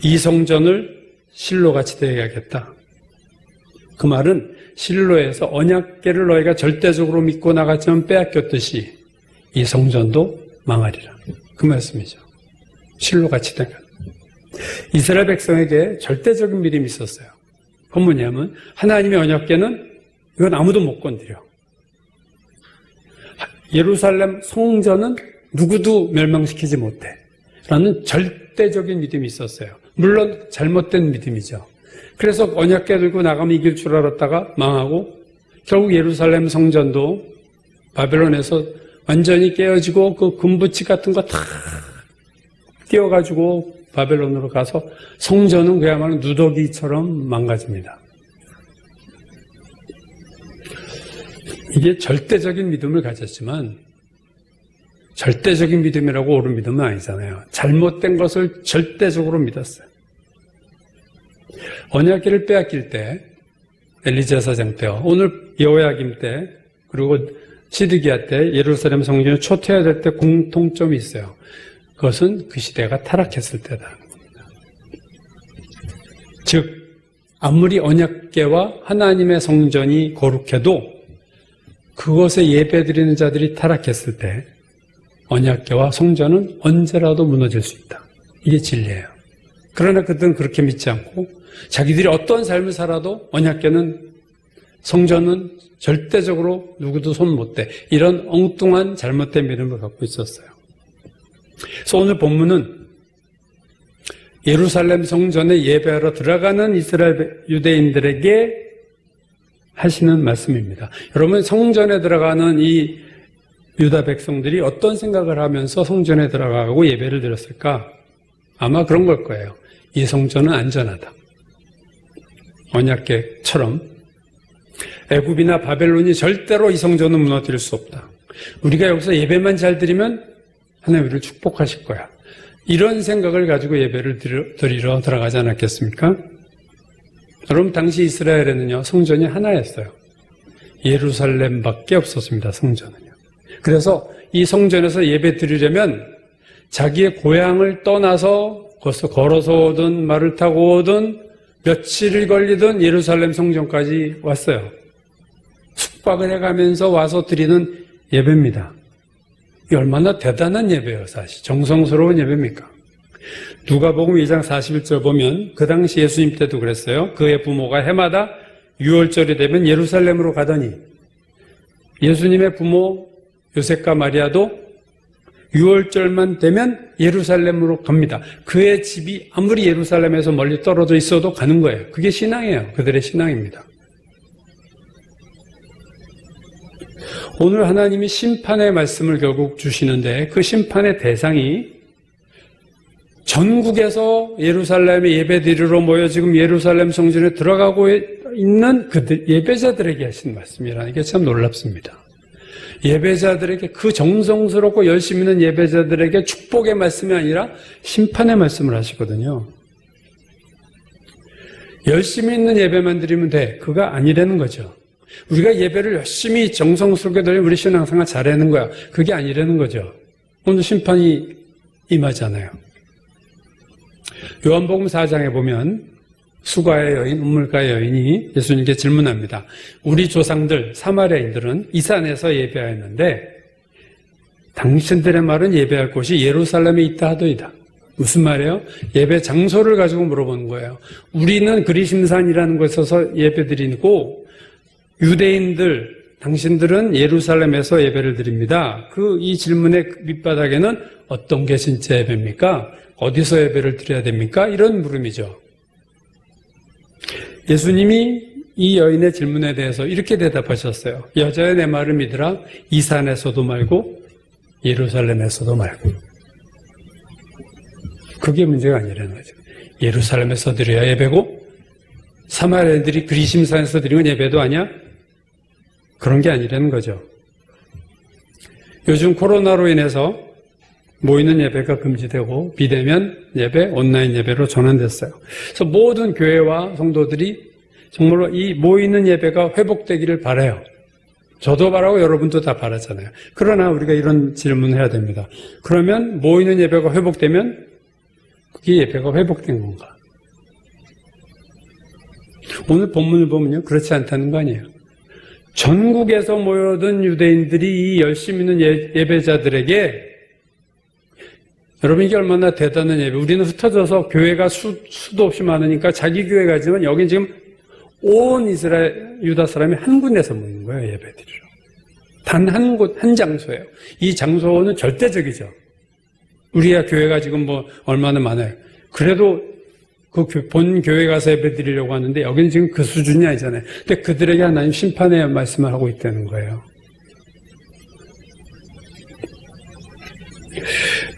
이 성전을 실로같이 되게 하겠다. 그 말은 실로에서 언약궤를 너희가 절대적으로 믿고 나갔지만 빼앗겼듯이 이 성전도 망하리라. 그 말씀이죠. 실로같이 되게. 이스라엘 백성에게 절대적인 믿음이 있었어요. 그건 뭐냐면 하나님의 언약궤는 이건 아무도 못 건드려. 예루살렘 성전은 누구도 멸망시키지 못해. 라는 절대적인 믿음이 있었어요. 물론 잘못된 믿음이죠. 그래서 언약궤 들고 나가면 이길 줄 알았다가 망하고 결국 예루살렘 성전도 바벨론에서 완전히 깨어지고 그 금붙이 같은 거 다 띄어가지고 바벨론으로 가서 성전은 그야말로 누더기처럼 망가집니다. 이게 절대적인 믿음을 가졌지만 절대적인 믿음이라고 옳은 믿음은 아니잖아요. 잘못된 것을 절대적으로 믿었어요. 언약궤를 빼앗길 때 엘리 제사장 때요. 오늘 여호야김 때 그리고 시드기야 때 예루살렘 성전이 초토화될 때 공통점이 있어요. 그것은 그 시대가 타락했을 때다. 즉 아무리 언약궤와 하나님의 성전이 거룩해도 그것에 예배드리는 자들이 타락했을 때 언약궤와 성전은 언제라도 무너질 수 있다. 이게 진리예요. 그러나 그들은 그렇게 믿지 않고 자기들이 어떤 삶을 살아도 언약궤는 성전은 절대적으로 누구도 손 못 대. 이런 엉뚱한 잘못된 믿음을 갖고 있었어요. 그래서 오늘 본문은 예루살렘 성전에 예배하러 들어가는 이스라엘 유대인들에게 하시는 말씀입니다. 여러분, 성전에 들어가는 이 유다 백성들이 어떤 생각을 하면서 성전에 들어가고 예배를 드렸을까? 아마 그런 걸 거예요. 이 성전은 안전하다. 언약궤처럼 애굽이나 바벨론이 절대로 이 성전은 무너뜨릴 수 없다. 우리가 여기서 예배만 잘 드리면 하나님 우리를 축복하실 거야. 이런 생각을 가지고 예배를 드리러 들어가지 않았겠습니까? 여러분, 당시 이스라엘에는요, 성전이 하나였어요. 예루살렘밖에 없었습니다, 성전은요. 그래서 이 성전에서 예배 드리려면 자기의 고향을 떠나서 걸어서 오든 말을 타고 오든 며칠이 걸리든 예루살렘 성전까지 왔어요. 숙박을 해가면서 와서 드리는 예배입니다. 이 얼마나 대단한 예배예요, 사실. 정성스러운 예배입니까? 누가복음 2장 41절 보면 그 당시 예수님 때도 그랬어요. 그의 부모가 해마다 유월절이 되면 예루살렘으로 가더니 예수님의 부모 요셉과 마리아도 유월절만 되면 예루살렘으로 갑니다. 그의 집이 아무리 예루살렘에서 멀리 떨어져 있어도 가는 거예요. 그게 신앙이에요. 그들의 신앙입니다. 오늘 하나님이 심판의 말씀을 결국 주시는데 그 심판의 대상이 전국에서 예루살렘에 예배드리러 모여 지금 예루살렘 성전에 들어가고 있는 그들 예배자들에게 하신 말씀이라는 게 참 놀랍습니다. 예배자들에게, 그 정성스럽고 열심 있는 예배자들에게 축복의 말씀이 아니라 심판의 말씀을 하시거든요. 열심히 있는 예배만 드리면 돼. 그가 아니라는 거죠. 우리가 예배를 열심히 정성스럽게 드리면 우리 신앙생활 잘하는 거야. 그게 아니라는 거죠. 오늘 심판이 임하잖아요. 요한복음 4장에 보면 수가의 여인, 우물가의 여인이 예수님께 질문합니다. 우리 조상들, 사마리아인들은 이 산에서 예배하였는데 당신들의 말은 예배할 곳이 예루살렘에 있다 하더이다. 무슨 말이에요? 예배 장소를 가지고 물어보는 거예요. 우리는 그리심산이라는 곳에서 예배드리고 유대인들, 당신들은 예루살렘에서 예배를 드립니다. 이 질문의 밑바닥에는 어떤 게 진짜 예배입니까? 어디서 예배를 드려야 됩니까? 이런 물음이죠. 예수님이 이 여인의 질문에 대해서 이렇게 대답하셨어요. 여자의 내 말을 믿으라. 이 산에서도 말고 예루살렘에서도 말고. 그게 문제가 아니라는 거죠. 예루살렘에서 드려야 예배고 사마리아인들이 그리심산에서 드리는 예배도 아니야? 그런 게 아니라는 거죠. 요즘 코로나로 인해서 모이는 예배가 금지되고 비대면 예배, 온라인 예배로 전환됐어요. 그래서 모든 교회와 성도들이 정말로 이 모이는 예배가 회복되기를 바라요. 저도 바라고 여러분도 다 바라잖아요. 그러나 우리가 이런 질문을 해야 됩니다. 그러면 모이는 예배가 회복되면 그게 예배가 회복된 건가? 오늘 본문을 보면요, 그렇지 않다는 거 아니에요. 전국에서 모여든 유대인들이 이 열심히 있는 예배자들에게 여러분, 이게 얼마나 대단한 예배. 우리는 흩어져서 교회가 수도 없이 많으니까 자기 교회 가지만 여긴 지금 온 이스라엘, 유다 사람이 한 군데서 모이는 거예요, 예배 드리러. 단 한 곳, 한 장소예요. 이 장소는 절대적이죠. 우리가 교회가 지금 얼마나 많아요. 그래도 그 본 교회 가서 예배 드리려고 하는데 여기는 지금 그 수준이 아니잖아요. 근데 그들에게 하나님 심판의 말씀을 하고 있다는 거예요.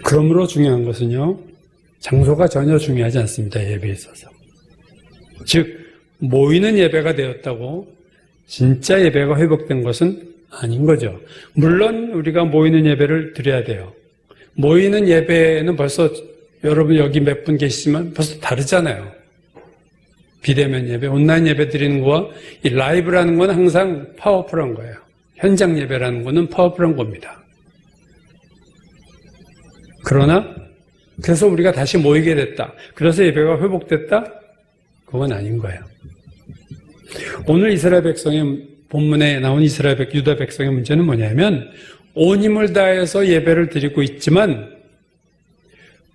그러므로 중요한 것은요, 장소가 전혀 중요하지 않습니다. 예배에 있어서. 즉 모이는 예배가 되었다고 진짜 예배가 회복된 것은 아닌 거죠. 물론 우리가 모이는 예배를 드려야 돼요. 모이는 예배는 벌써 여러분 여기 몇 분 계시지만 벌써 다르잖아요. 비대면 예배, 온라인 예배 드리는 거와 이 라이브라는 건 항상 파워풀한 거예요. 현장 예배라는 거는 파워풀한 겁니다. 그러나 그래서 우리가 다시 모이게 됐다. 그래서 예배가 회복됐다? 그건 아닌 거예요. 오늘 이스라엘 백성의 본문에 나온 유다 백성의 문제는 뭐냐면 온 힘을 다해서 예배를 드리고 있지만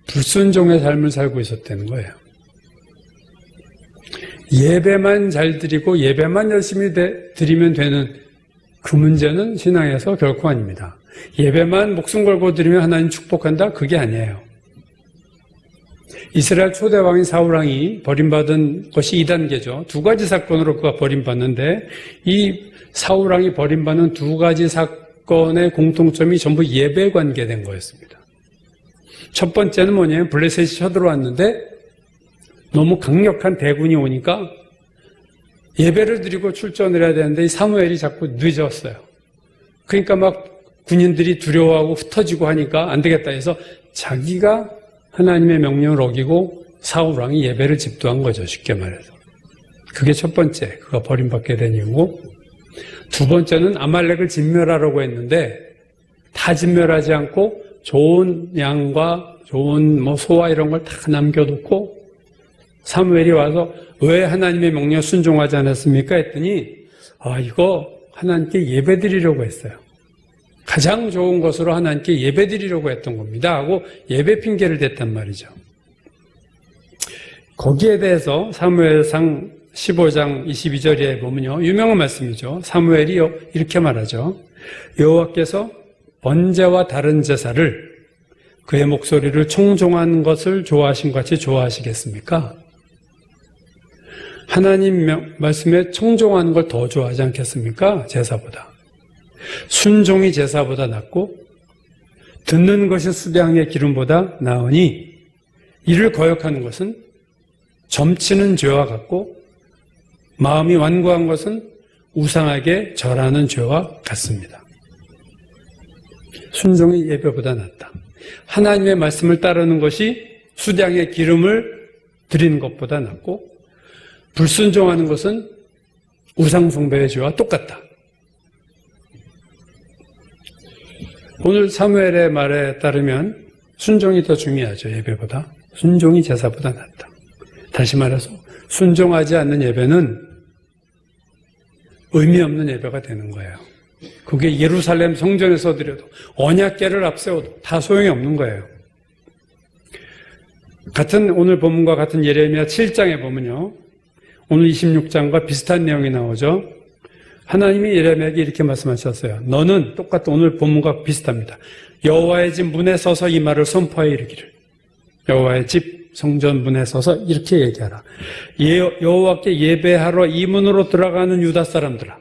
불순종의 삶을 살고 있었다는 거예요. 예배만 잘 드리고 예배만 열심히 드리면 되는 그 문제는 신앙에서 결코 아닙니다. 예배만 목숨 걸고 드리면 하나님 축복한다? 그게 아니에요. 이스라엘 초대왕인 사울왕이 버림받은 것이 2단계죠. 두 가지 사건으로 그가 버림받는데 이 사울왕이 버림받는 두 가지 사건의 공통점이 전부 예배에 관계된 거였습니다. 첫 번째는 뭐냐면 블레셋이 쳐들어왔는데 너무 강력한 대군이 오니까 예배를 드리고 출전을 해야 되는데 이 사무엘이 자꾸 늦었어요. 그러니까 막 군인들이 두려워하고 흩어지고 하니까 안 되겠다 해서 자기가 하나님의 명령을 어기고 사울왕이 예배를 집도한 거죠. 쉽게 말해서. 그게 첫 번째, 그가 버림받게 된 이유고, 두 번째는 아말렉을 진멸하라고 했는데 다 진멸하지 않고 좋은 양과 좋은 소와 이런 걸 다 남겨놓고 사무엘이 와서 왜 하나님의 명령에 순종하지 않았습니까? 했더니 이거 하나님께 예배드리려고 했어요. 가장 좋은 것으로 하나님께 예배드리려고 했던 겁니다 하고 예배 핑계를 댔단 말이죠. 거기에 대해서 사무엘상 15장 22절에 보면요, 유명한 말씀이죠. 사무엘이 이렇게 말하죠. 여호와께서 번제와 다른 제사를 그의 목소리를 청종한 것을 좋아하신 것 같이 좋아하시겠습니까? 하나님 말씀에 청종하는 걸 더 좋아하지 않겠습니까? 제사보다. 순종이 제사보다 낫고 듣는 것이 수량의 기름보다 나으니 이를 거역하는 것은 점치는 죄와 같고 마음이 완고한 것은 우상에게 절하는 죄와 같습니다. 순종이 예배보다 낫다. 하나님의 말씀을 따르는 것이 수량의 기름을 드리는 것보다 낫고 불순종하는 것은 우상숭배의 죄와 똑같다. 오늘 사무엘의 말에 따르면 순종이 더 중요하죠. 예배보다. 순종이 제사보다 낫다. 다시 말해서 순종하지 않는 예배는 의미 없는 예배가 되는 거예요. 그게 예루살렘 성전에서 드려도 언약궤를 앞세워도 다 소용이 없는 거예요. 같은 오늘 본문과 같은 예레미야 7장에 보면요, 오늘 26장과 비슷한 내용이 나오죠. 하나님이 예레미야에게 이렇게 말씀하셨어요. 너는 똑같은 오늘 본문과 비슷합니다. 여호와의 집 문에 서서 이 말을 선포하여 이르기를. 여호와의 집 성전 문에 서서 이렇게 얘기하라. 여호와께 예배하러 이 문으로 들어가는 유다 사람들아.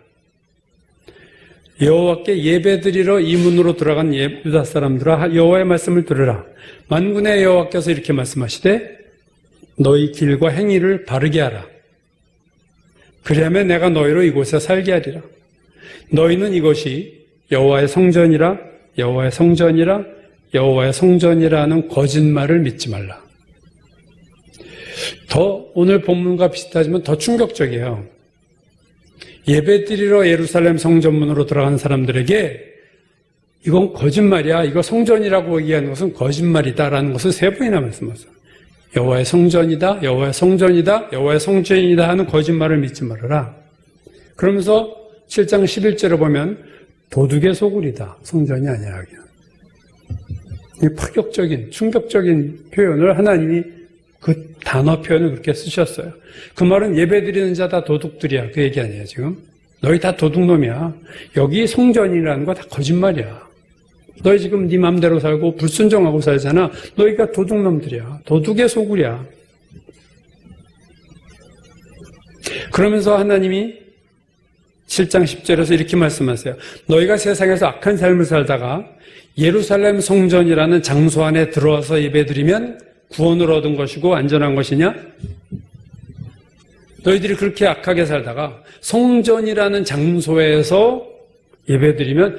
여호와께 예배드리러 이 문으로 들어간 유다 사람들아, 여호와의 말씀을 들으라. 만군의 여호와께서 이렇게 말씀하시되 너희 길과 행위를 바르게 하라. 그리하면 내가 너희로 이곳에 살게 하리라. 너희는 이것이 여호와의 성전이라, 여호와의 성전이라, 여호와의 성전이라는 거짓말을 믿지 말라. 더 오늘 본문과 비슷하지만 더 충격적이에요. 예배드리러 예루살렘 성전문으로 들어간 사람들에게 이건 거짓말이야, 이거 성전이라고 얘기하는 것은 거짓말이다라는 것을 3번이나 말씀하셨어요. 여호와의 성전이다, 여호와의 성전이다, 여호와의 성전이다 하는 거짓말을 믿지 말아라. 그러면서 7장 11절을 보면 도둑의 소굴이다, 성전이 아니라. 이 파격적인, 충격적인 표현을 하나님이 그 단어 표현을 그렇게 쓰셨어요. 그 말은 예배드리는 자 다 도둑들이야, 그 얘기 아니에요 지금. 너희 다 도둑놈이야. 여기 성전이라는 거 다 거짓말이야. 너희 지금 네 맘대로 살고 불순종하고 살잖아. 너희가 도둑놈들이야. 도둑의 소굴이야. 그러면서 하나님이 7장 10절에서 이렇게 말씀하세요. 너희가 세상에서 악한 삶을 살다가 예루살렘 성전이라는 장소 안에 들어와서 예배드리면 구원을 얻은 것이고 안전한 것이냐? 너희들이 그렇게 악하게 살다가 성전이라는 장소에서 예배드리면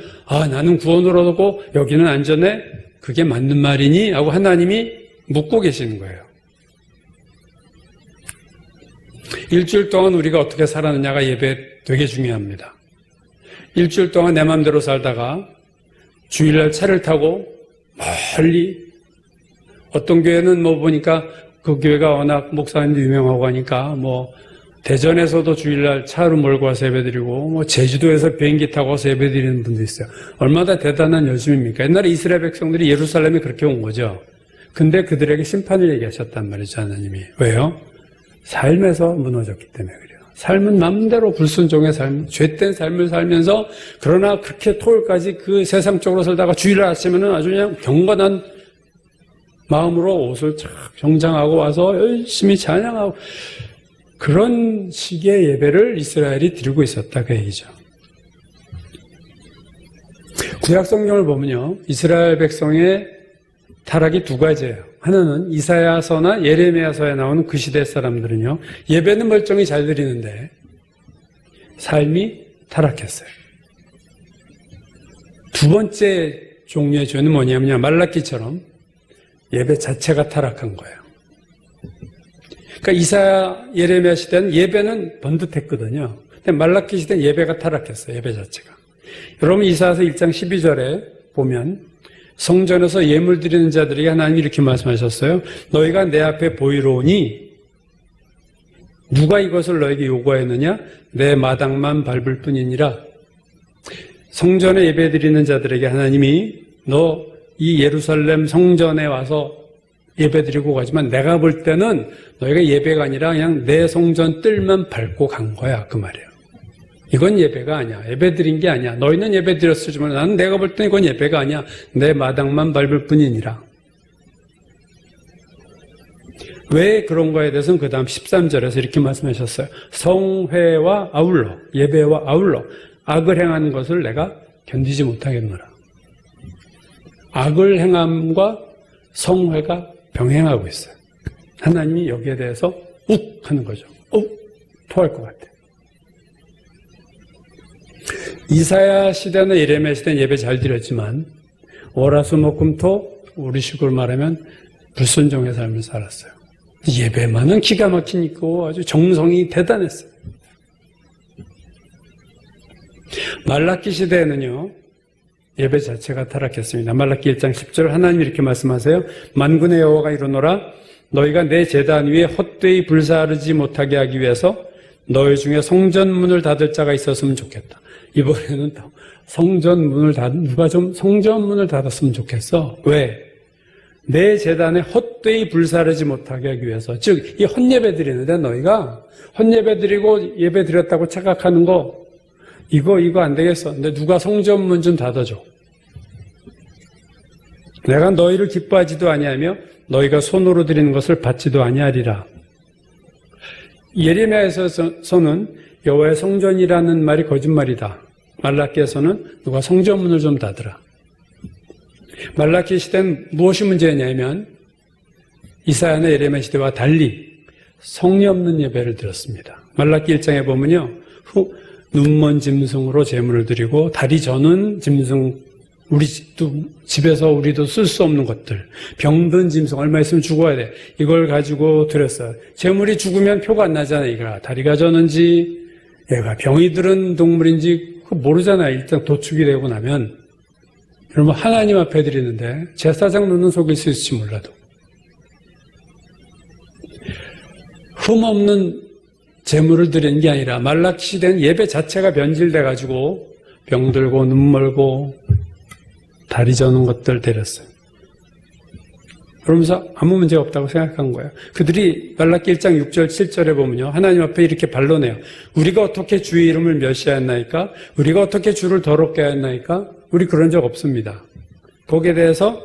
나는 구원을 얻고 여기는 안전해? 그게 맞는 말이니? 하고 하나님이 묻고 계시는 거예요. 일주일 동안 우리가 어떻게 살았느냐가 예배 되게 중요합니다. 일주일 동안 내 마음대로 살다가 주일날 차를 타고 멀리, 어떤 교회는 보니까 그 교회가 워낙 목사님도 유명하고 하니까 대전에서도 주일날 차로 몰고 와서 예배드리고 제주도에서 비행기 타고 와서 예배드리는 분도 있어요. 얼마나 대단한 열심입니까? 옛날에 이스라엘 백성들이 예루살렘에 그렇게 온 거죠. 근데 그들에게 심판을 얘기하셨단 말이죠, 하나님이. 왜요? 삶에서 무너졌기 때문에 그래요. 삶은 마음대로 불순종의 삶, 죄된 삶을 살면서 그러나 그렇게 토요일까지 그 세상적으로 살다가 주일을 아침에는 아주 그냥 경건한 마음으로 옷을 착 정장하고 와서 열심히 찬양하고 그런 식의 예배를 이스라엘이 드리고 있었다 그 얘기죠. 구약 성경을 보면요, 이스라엘 백성의 타락이 두 가지예요. 하나는 이사야서나 예레미야서에 나오는 그 시대 사람들은요, 예배는 멀쩡히 잘 드리는데 삶이 타락했어요. 두 번째 종류의 죄는 뭐냐면 말라기처럼 예배 자체가 타락한 거예요. 그러니까 이사야, 예레미야 시대는 예배는 번듯했거든요. 근데 말라기 시대는 예배가 타락했어요. 예배 자체가. 여러분 이사야서 1장 12절에 보면 성전에서 예물 드리는 자들에게 하나님이 이렇게 말씀하셨어요. 너희가 내 앞에 보이로우니 누가 이것을 너에게 요구하였느냐? 내 마당만 밟을 뿐이니라. 성전에 예배 드리는 자들에게 하나님이 너 이 예루살렘 성전에 와서 예배 드리고 가지만 내가 볼 때는 너희가 예배가 아니라 그냥 내 성전 뜰만 밟고 간 거야 그 말이에요. 이건 예배가 아니야. 예배 드린 게 아니야. 너희는 예배 드렸지만 나는 내가 볼 때는 이건 예배가 아니야. 내 마당만 밟을 뿐이니라. 왜 그런 거에 대해서는 그 다음 13절에서 이렇게 말씀하셨어요. 성회와 아울러, 예배와 아울러 악을 행하는 것을 내가 견디지 못하겠노라. 악을 행함과 성회가 병행하고 있어요. 하나님이 여기에 대해서 욱 하는 거죠. 토할 것 같아. 이사야 시대나 예레미야 시대는 예배 잘 드렸지만 월화수목금토 우리 식으로 말하면 불순종의 삶을 살았어요. 예배만은 기가 막히니까 아주 정성이 대단했어요. 말라기 시대에는요, 예배 자체가 타락했습니다. 말라기 1장 10절 하나님이 이렇게 말씀하세요. 만군의 여호와가 이르노라 너희가 내 제단 위에 헛되이 불사르지 못하게 하기 위해서 너희 중에 성전문을 닫을 자가 있었으면 좋겠다. 이번에는 성전문을 누가 좀 성전문을 닫았으면 좋겠어. 왜? 내 제단에 헛되이 불사르지 못하게 하기 위해서. 즉, 이 헛예배 드리는데 너희가 헛예배 드리고 예배 드렸다고 착각하는 거 이거 안 되겠어. 근데 누가 성전문 좀 닫아줘. 내가 너희를 기뻐하지도 아니하며 너희가 손으로 드리는 것을 받지도 아니하리라. 예레미야에서는 여호와의 성전이라는 말이 거짓말이다. 말라기에서는 누가 성전문을 좀 닫으라. 말라기 시대는 무엇이 문제냐면 이사야나 예레미야 시대와 달리 성이 없는 예배를 드렸습니다. 말라기 1장에 보면요, 눈먼 짐승으로 제물을 드리고 다리 저는 짐승, 우리 집에서 우리도 쓸 수 없는 것들, 병든 짐승 얼마 있으면 죽어야 돼. 이걸 가지고 드렸어요. 제물이 죽으면 표가 안 나잖아요. 얘가 다리가 저는지 얘가 병이 들은 동물인지 그거 모르잖아요. 일단 도축이 되고 나면. 여러분 하나님 앞에 드리는데 제사장 눈은 속일 수 있을지 몰라도 흠없는 제물을 드리는 게 아니라 말라기 시대는 예배 자체가 변질돼가지고 병들고 눈 멀고 다리 저는 것들 드렸어요. 그러면서 아무 문제 없다고 생각한 거예요. 그들이 말라기 1장 6절 7절에 보면요, 하나님 앞에 이렇게 반론해요. 우리가 어떻게 주의 이름을 멸시하였나이까? 우리가 어떻게 주를 더럽게 하였나이까? 우리 그런 적 없습니다. 거기에 대해서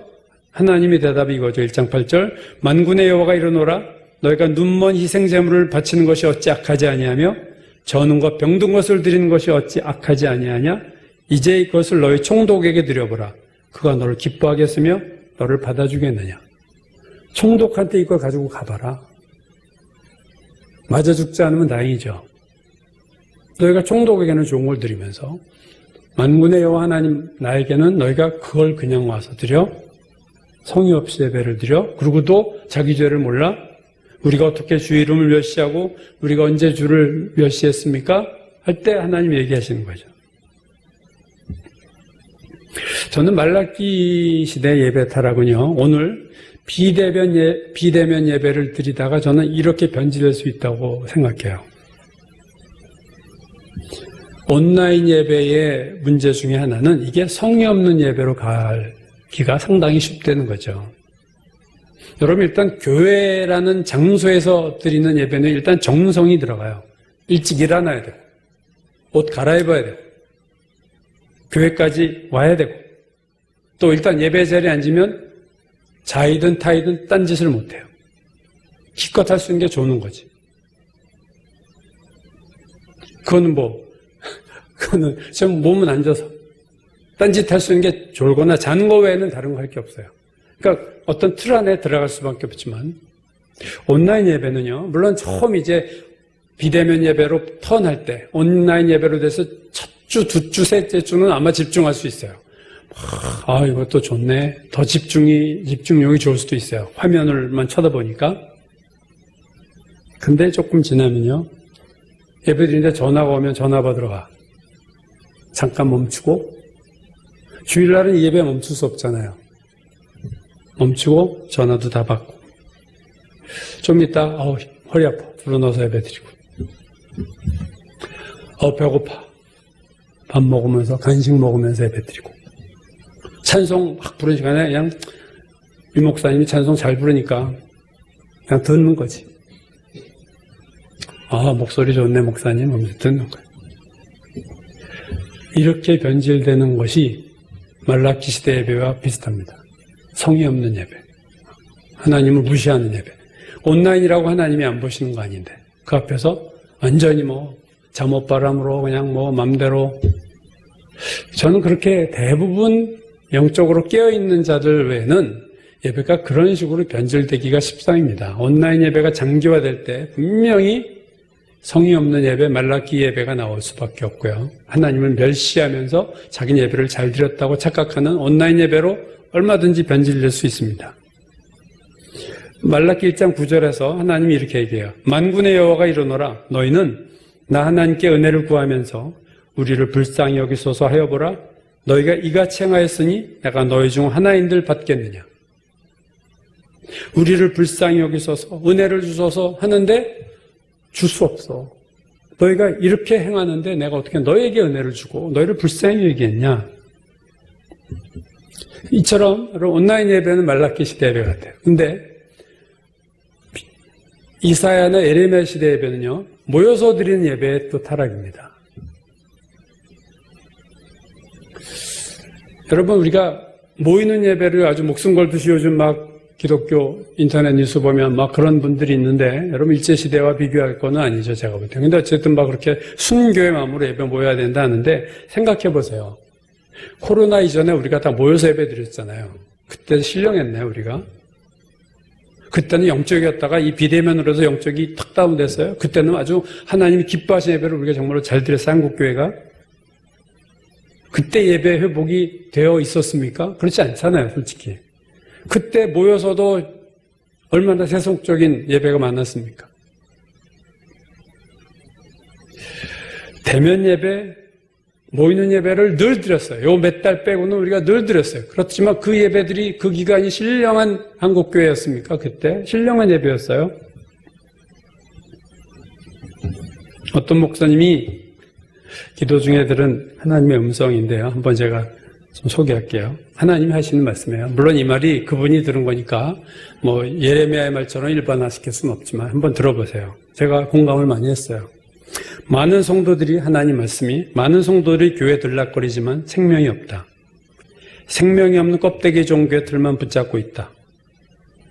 하나님의 대답이 이거죠. 1장 8절 만군의 여호와가 이르노라 너희가 눈먼 희생제물을 바치는 것이 어찌 악하지 아니하며 저는 것 병든 것을 드리는 것이 어찌 악하지 아니하냐? 이제 이것을 너희 총독에게 드려보라. 그가 너를 기뻐하겠으며 너를 받아주겠느냐? 총독한테 이걸 가지고 가봐라. 맞아 죽지 않으면 다행이죠. 너희가 총독에게는 좋은 걸 드리면서 만군의 여호와 하나님 나에게는 너희가 그걸 그냥 와서 드려? 성의 없이 예배를 드려? 그리고도 자기 죄를 몰라? 우리가 어떻게 주의 이름을 멸시하고 우리가 언제 주를 멸시했습니까? 할 때 하나님이 얘기하시는 거죠. 저는 말라기 시대 예배 타락은요, 오늘 비대면 예배를 드리다가 저는 이렇게 변질될 수 있다고 생각해요. 온라인 예배의 문제 중에 하나는 이게 성의 없는 예배로 가기가 상당히 쉽다는 거죠. 여러분 일단 교회라는 장소에서 드리는 예배는 일단 정성이 들어가요. 일찍 일어나야 되고 옷 갈아입어야 되고 교회까지 와야 되고 또 일단 예배 자리에 앉으면 자이든 타이든 딴짓을 못해요. 기껏 할 수 있는 게 조는 거지. 그거는 좀 몸은 앉아서 딴짓 할 수 있는 게 졸거나 자는 거 외에는 다른 거 할 게 없어요. 그러니까 어떤 틀 안에 들어갈 수밖에 없지만 온라인 예배는요, 물론 처음 이제 비대면 예배로 턴할 때 온라인 예배로 돼서 첫 주, 두 주, 셋째 주는 아마 집중할 수 있어요. 아, 이것도 좋네. 더 집중력이 좋을 수도 있어요. 화면을만 쳐다보니까. 근데 조금 지나면요, 예배 드리는데 전화가 오면 전화 받으러 가. 잠깐 멈추고, 주일날은 예배 멈출 수 없잖아요. 멈추고 전화도 다 받고 좀 이따 허리 아파 불러넣어서 예배 드리고 배고파 밥 먹으면서 간식 먹으면서 예배 드리고 찬송 막 부르는 시간에 그냥 유 목사님이 찬송 잘 부르니까 그냥 듣는 거지. 목소리 좋네 목사님 하면서 듣는 거예요. 이렇게 변질되는 것이 말라기 시대 예배와 비슷합니다. 성의 없는 예배, 하나님을 무시하는 예배. 온라인이라고 하나님이 안 보시는 거 아닌데 그 앞에서 완전히 잠옷바람으로 그냥 맘대로. 저는 그렇게 대부분 영적으로 깨어있는 자들 외에는 예배가 그런 식으로 변질되기가 십상입니다. 온라인 예배가 장기화될 때 분명히 성의 없는 예배, 말라기 예배가 나올 수밖에 없고요. 하나님을 멸시하면서 자기 예배를 잘 드렸다고 착각하는 온라인 예배로 얼마든지 변질될 수 있습니다. 말라기 1장 9절에서 하나님이 이렇게 얘기해요. 만군의 여호와가 이르노라. 너희는 나 하나님께 은혜를 구하면서 우리를 불쌍히 여기소서 하여보라. 너희가 이같이 행하였으니 내가 너희 중 하나인들 받겠느냐. 우리를 불쌍히 여기소서 은혜를 주소서 하는데 줄 수 없어. 너희가 이렇게 행하는데 내가 어떻게 너희에게 은혜를 주고 너희를 불쌍히 여기겠냐. 이처럼 온라인 예배는 말라기 시대 예배 같아요. 근데 이사야나 에레미야 시대 예배는요, 모여서 드리는 예배의 또 타락입니다. 여러분, 우리가 모이는 예배를 아주 목숨 걸듯이 요즘 기독교 인터넷 뉴스 보면 그런 분들이 있는데, 여러분 일제시대와 비교할 건 아니죠, 제가 볼 때. 근데 어쨌든 그렇게 순교의 마음으로 예배 모여야 된다 하는데, 생각해 보세요. 코로나 이전에 우리가 다 모여서 예배 드렸잖아요. 그때 신령했네요, 우리가. 그때는 영적이었다가 이 비대면으로 해서 영적이 탁 다운됐어요. 그때는 아주 하나님이 기뻐하신 예배를 우리가 정말로 잘 드렸어요, 한국교회가. 그때 예배 회복이 되어 있었습니까? 그렇지 않잖아요, 솔직히. 그때 모여서도 얼마나 세속적인 예배가 많았습니까? 대면 예배, 모이는 예배를 늘 드렸어요. 요 몇 달 빼고는 우리가 늘 드렸어요. 그렇지만 그 예배들이 그 기간이 신령한 한국교회였습니까? 그때 신령한 예배였어요. 어떤 목사님이 기도 중에 들은 하나님의 음성인데요. 한번 제가 좀 소개할게요. 하나님이 하시는 말씀이에요. 물론 이 말이 그분이 들은 거니까 예레미야의 말처럼 일반화시킬 수는 없지만 한번 들어보세요. 제가 공감을 많이 했어요. 많은 성도들이 하나님 말씀이 많은 성도들이 교회에 들락거리지만 생명이 없다. 생명이 없는 껍데기 종교의 틀만 붙잡고 있다.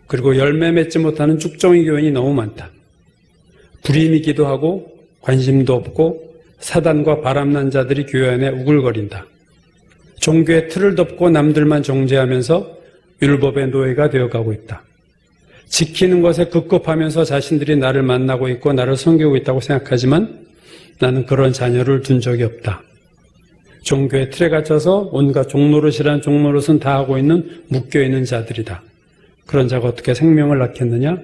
그리고 열매 맺지 못하는 쭉정이 교인이 너무 많다. 불임이기도 하고 관심도 없고 사단과 바람난 자들이 교회 안에 우글거린다. 종교의 틀을 덮고 남들만 정죄하면서 율법의 노예가 되어가고 있다. 지키는 것에 급급하면서 자신들이 나를 만나고 있고 나를 섬기고 있다고 생각하지만 나는 그런 자녀를 둔 적이 없다. 종교의 틀에 갇혀서 온갖 종노릇이란 종노릇은 다 하고 있는 묶여있는 자들이다. 그런 자가 어떻게 생명을 낳겠느냐?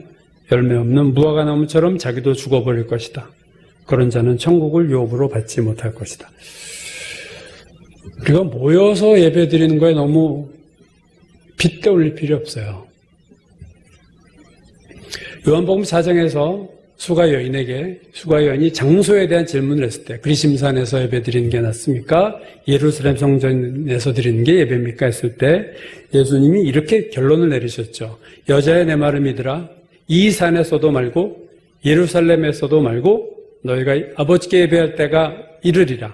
열매 없는 무화과나무처럼 자기도 죽어버릴 것이다. 그런 자는 천국을 유업으로 받지 못할 것이다. 우리가 모여서 예배 드리는 거에 너무 빗대 올릴 필요 없어요. 요한복음 4장에서 수가 여인이 장소에 대한 질문을 했을 때 그리심산에서 예배 드리는 게 낫습니까? 예루살렘 성전에서 드리는 게 예배입니까? 했을 때 예수님이 이렇게 결론을 내리셨죠. 여자의 내 말을 믿으라. 이 산에서도 말고 예루살렘에서도 말고 너희가 아버지께 예배할 때가 이르리라.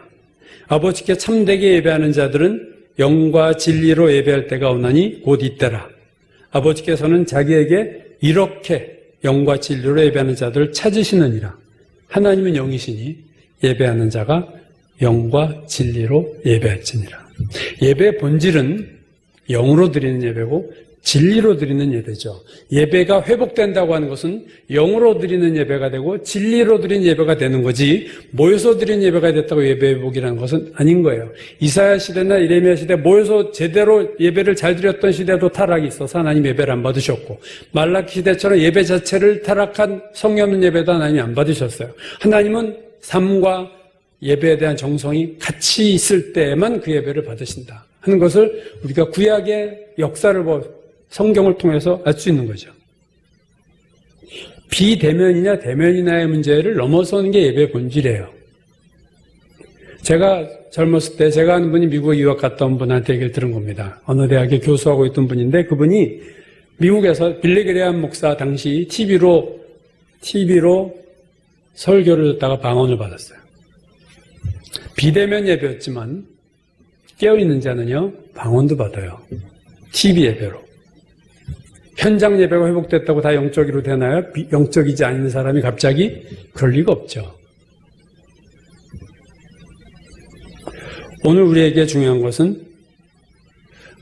아버지께 참되게 예배하는 자들은 영과 진리로 예배할 때가 오나니 곧 이때라. 아버지께서는 자기에게 이렇게 영과 진리로 예배하는 자들을 찾으시느니라. 하나님은 영이시니 예배하는 자가 영과 진리로 예배할지니라. 예배의 본질은 영으로 드리는 예배고 진리로 드리는 예배죠. 예배가 회복된다고 하는 것은 영으로 드리는 예배가 되고 진리로 드리는 예배가 되는 거지 모여서 드리는 예배가 됐다고 예배 회복이라는 것은 아닌 거예요. 이사야 시대나 이레미야 시대 모여서 제대로 예배를 잘 드렸던 시대도 타락이 있어서 하나님 예배를 안 받으셨고 말라기 시대처럼 예배 자체를 타락한 성의 없는 예배도 하나님이 안 받으셨어요. 하나님은 삶과 예배에 대한 정성이 같이 있을 때에만 그 예배를 받으신다 하는 것을 우리가 구약의 역사를 성경을 통해서 알 수 있는 거죠. 비대면이냐 대면이냐의 문제를 넘어서는 게 예배의 본질이에요. 제가 젊었을 때 제가 아는 분이 미국에 유학 갔다 온 분한테 얘기를 들은 겁니다. 어느 대학에 교수하고 있던 분인데 그분이 미국에서 빌리 그레이엄 목사 당시 TV로 설교를 듣다가 방언을 받았어요. 비대면 예배였지만 깨어있는 자는요 방언도 받아요. TV 예배로. 현장 예배가 회복됐다고 다 영적으로 되나요? 영적이지 않은 사람이 갑자기 그럴 리가 없죠. 오늘 우리에게 중요한 것은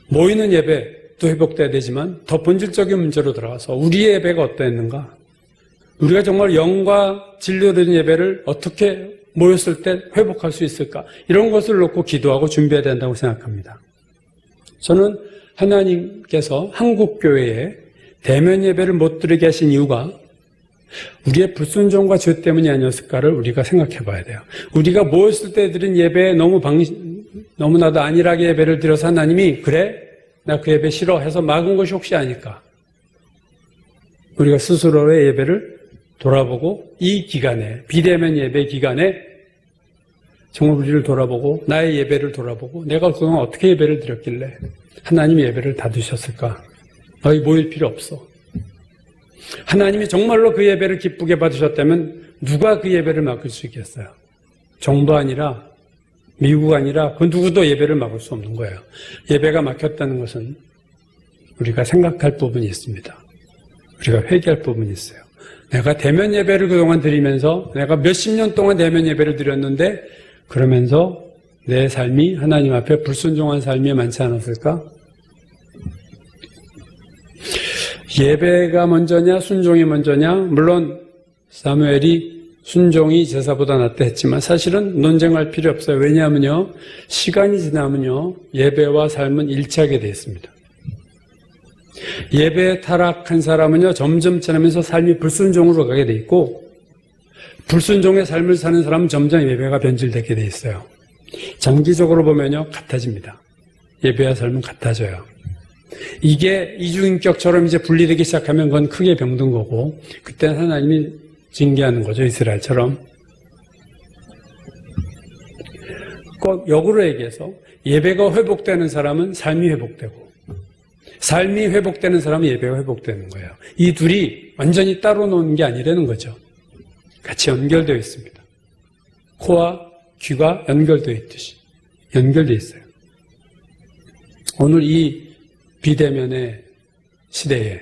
모이는 예배도 회복돼야 되지만 더 본질적인 문제로 들어가서 우리의 예배가 어떠했는가? 우리가 정말 영과 진리로 드린 예배를 어떻게 모였을 때 회복할 수 있을까? 이런 것을 놓고 기도하고 준비해야 된다고 생각합니다. 저는 하나님께서 한국교회에 대면 예배를 못 드리게 하신 이유가 우리의 불순종과 죄 때문이 아니었을까를 우리가 생각해 봐야 돼요. 우리가 모였을 때 드린 예배에 너무나도 안일하게 예배를 드려서 하나님이 그래? 나 그 예배 싫어 해서 막은 것이 혹시 아닐까? 우리가 스스로의 예배를 돌아보고 이 기간에 비대면 예배 기간에 정말 우리를 돌아보고 나의 예배를 돌아보고 내가 그동안 어떻게 예배를 드렸길래 하나님이 예배를 닫으셨을까? 너희 모일 필요 없어. 하나님이 정말로 그 예배를 기쁘게 받으셨다면 누가 그 예배를 막을 수 있겠어요? 정부 아니라 미국 아니라 그 누구도 예배를 막을 수 없는 거예요. 예배가 막혔다는 것은 우리가 생각할 부분이 있습니다. 우리가 회개할 부분이 있어요. 내가 대면 예배를 그동안 드리면서 내가 몇십 년 동안 대면 예배를 드렸는데 그러면서 내 삶이 하나님 앞에 불순종한 삶이 많지 않았을까? 예배가 먼저냐 순종이 먼저냐? 물론 사무엘이 순종이 제사보다 낫다 했지만 사실은 논쟁할 필요 없어요. 왜냐하면요. 시간이 지나면요. 예배와 삶은 일치하게 되어 있습니다. 예배에 타락한 사람은요. 점점 지나면서 삶이 불순종으로 가게 되어 있고 불순종의 삶을 사는 사람은 점점 예배가 변질되게 되어 있어요. 장기적으로 보면요. 같아집니다. 예배와 삶은 같아져요. 이게 이중인격처럼 이제 분리되기 시작하면 그건 크게 병든 거고 그때는 하나님이 징계하는 거죠. 이스라엘처럼. 꼭 역으로 얘기해서 예배가 회복되는 사람은 삶이 회복되고 삶이 회복되는 사람은 예배가 회복되는 거예요. 이 둘이 완전히 따로 노는 게 아니라는 거죠. 같이 연결되어 있습니다. 코와 귀가 연결되어 있듯이 연결되어 있어요. 오늘 이 비대면의 시대에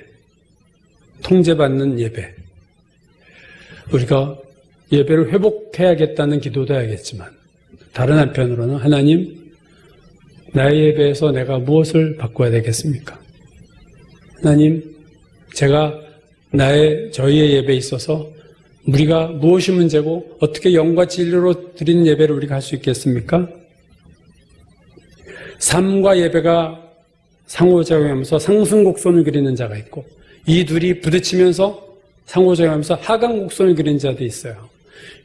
통제받는 예배, 우리가 예배를 회복해야겠다는 기도도 해야겠지만 다른 한편으로는 하나님, 나의 예배에서 내가 무엇을 바꿔야 되겠습니까? 하나님, 저희의 예배에 있어서 우리가 무엇이 문제고 어떻게 영과 진리로 드리는 예배를 우리가 할 수 있겠습니까? 삶과 예배가 상호작용하면서 상승곡선을 그리는 자가 있고 이 둘이 부딪히면서 상호작용하면서 하강곡선을 그리는 자도 있어요.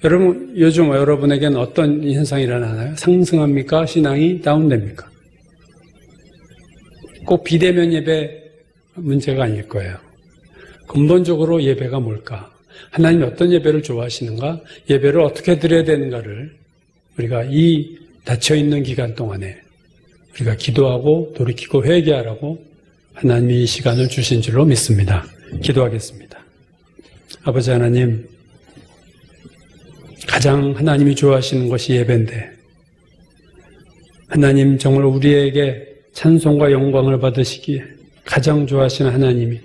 여러분, 요즘 여러분에게는 어떤 현상이 일어나나요? 상승합니까? 신앙이 다운됩니까? 꼭 비대면 예배 문제가 아닐 거예요. 근본적으로 예배가 뭘까? 하나님이 어떤 예배를 좋아하시는가, 예배를 어떻게 드려야 되는가를 우리가 이 닫혀있는 기간 동안에 우리가 기도하고 돌이키고 회개하라고 하나님이 이 시간을 주신 줄로 믿습니다. 기도하겠습니다. 아버지 하나님, 가장 하나님이 좋아하시는 것이 예배인데 하나님 정말 우리에게 찬송과 영광을 받으시기에 가장 좋아하시는 하나님이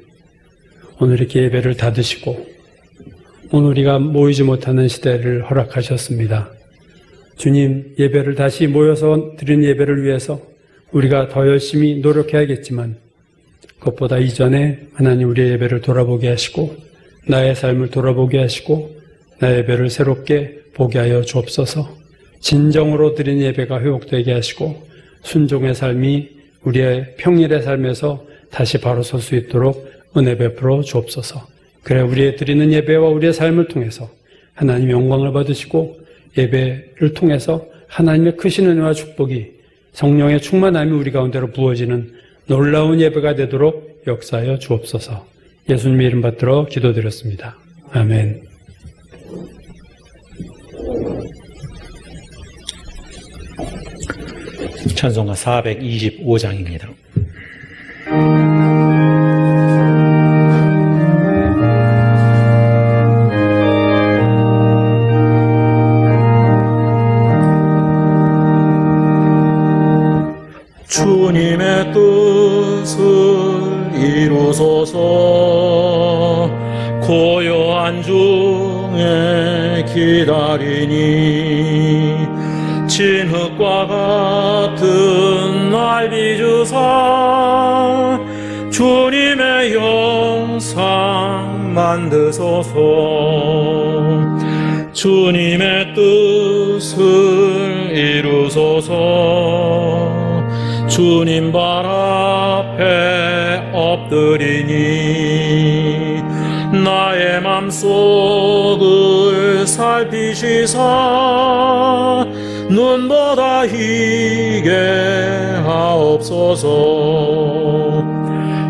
오늘 이렇게 예배를 닫으시고 오늘 우리가 모이지 못하는 시대를 허락하셨습니다. 주님, 예배를 다시 모여서 드린 예배를 위해서 우리가 더 열심히 노력해야겠지만 그것보다 이전에 하나님 우리의 예배를 돌아보게 하시고 나의 삶을 돌아보게 하시고 나의 예배를 새롭게 보게 하여 주옵소서. 진정으로 드린 예배가 회복되게 하시고 순종의 삶이 우리의 평일의 삶에서 다시 바로 설 수 있도록 은혜 베풀어 주옵소서. 그래 우리의 드리는 예배와 우리의 삶을 통해서 하나님 영광을 받으시고 예배를 통해서 하나님의 크신 은혜와 축복이 성령의 충만함이 우리 가운데로 부어지는 놀라운 예배가 되도록 역사하여 주옵소서. 예수님의 이름 받들어 기도드렸습니다. 아멘. 찬송가 425장입니다. 주님의 뜻을 이루소서. 고요한 중에 기다리니 진흙과 같은 날 비주사 주님의 영상 만드소서. 주님의 뜻을 이루소서. 주님 발 앞에 엎드리니 나의 맘속을 살피시사 눈보다 희게 하옵소서.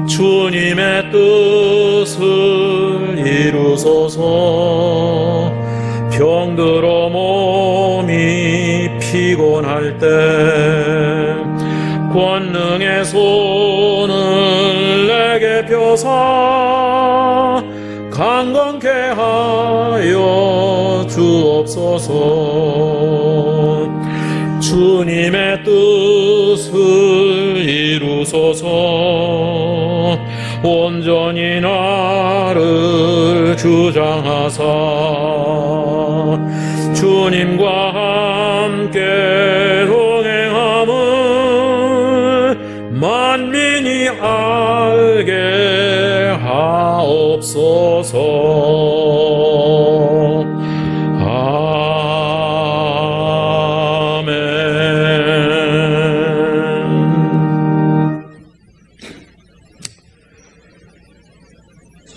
주님의 뜻을 이루소서. 병들어 몸이 피곤할 때 권능의 손을 내게 펴사 강건케 하여 주옵소서. 주님의 뜻을 이루소서. 온전히 나를 주장하사 주님과 함께 동행함을 만민이 알게 하옵소서.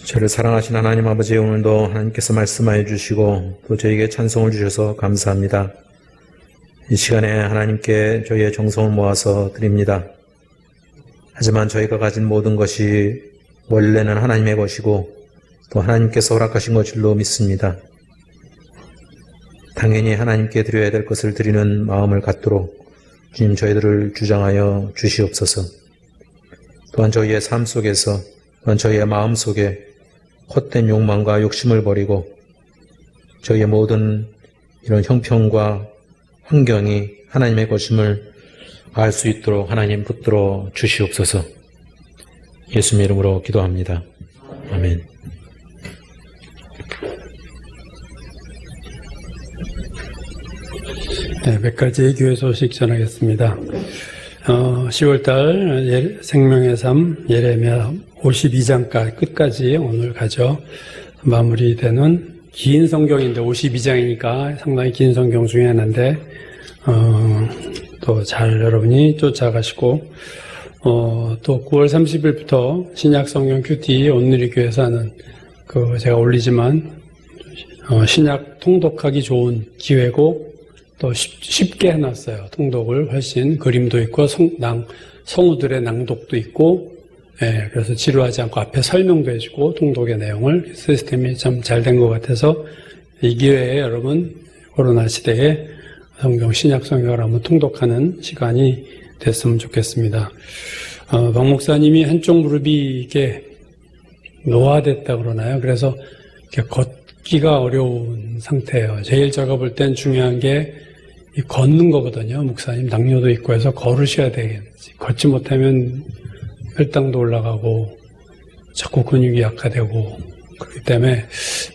저를 사랑하신 하나님 아버지, 오늘도 하나님께서 말씀하여 주시고 또 저에게 찬송을 주셔서 감사합니다. 이 시간에 하나님께 저희의 정성을 모아서 드립니다. 하지만 저희가 가진 모든 것이 원래는 하나님의 것이고 또 하나님께서 허락하신 것일로 믿습니다. 당연히 하나님께 드려야 될 것을 드리는 마음을 갖도록 주님 저희들을 주장하여 주시옵소서. 또한 저희의 삶 속에서 또한 저희의 마음 속에 헛된 욕망과 욕심을 버리고 저희의 모든 이런 형편과 환경이 하나님의 것임을 알 수 있도록 하나님 붙들어 주시옵소서. 예수님의 이름으로 기도합니다. 아멘. 네, 몇 가지 교회 소식 전하겠습니다. 10월달 생명의 삶 예레미야 52장까지 끝까지 오늘 가죠. 마무리되는 긴 성경인데 52장이니까 상당히 긴 성경 중에 하나인데 또 잘 여러분이 쫓아가시고 또 9월 30일부터 신약 성경 큐티 온누리 교회에서 하는 제가 올리지만 신약 통독하기 좋은 기회고 또 쉽게 해놨어요. 통독을 훨씬 그림도 있고 성우들의 낭독도 있고 예, 그래서 지루하지 않고 앞에 설명도 해주고 통독의 내용을 시스템이 참 잘 된 것 같아서 이 기회에 여러분 코로나 시대에 성경 신약 성경을 한번 통독하는 시간이 됐으면 좋겠습니다. 박 목사님이 한쪽 무릎이 이게 노화됐다 그러나요? 그래서 이렇게 걷기가 어려운 상태예요. 제일 제가 볼 땐 중요한 게 이 걷는 거거든요. 목사님 당뇨도 있고 해서 걸으셔야 되겠지. 걷지 못하면 혈당도 올라가고 자꾸 근육이 약화되고 그렇기 때문에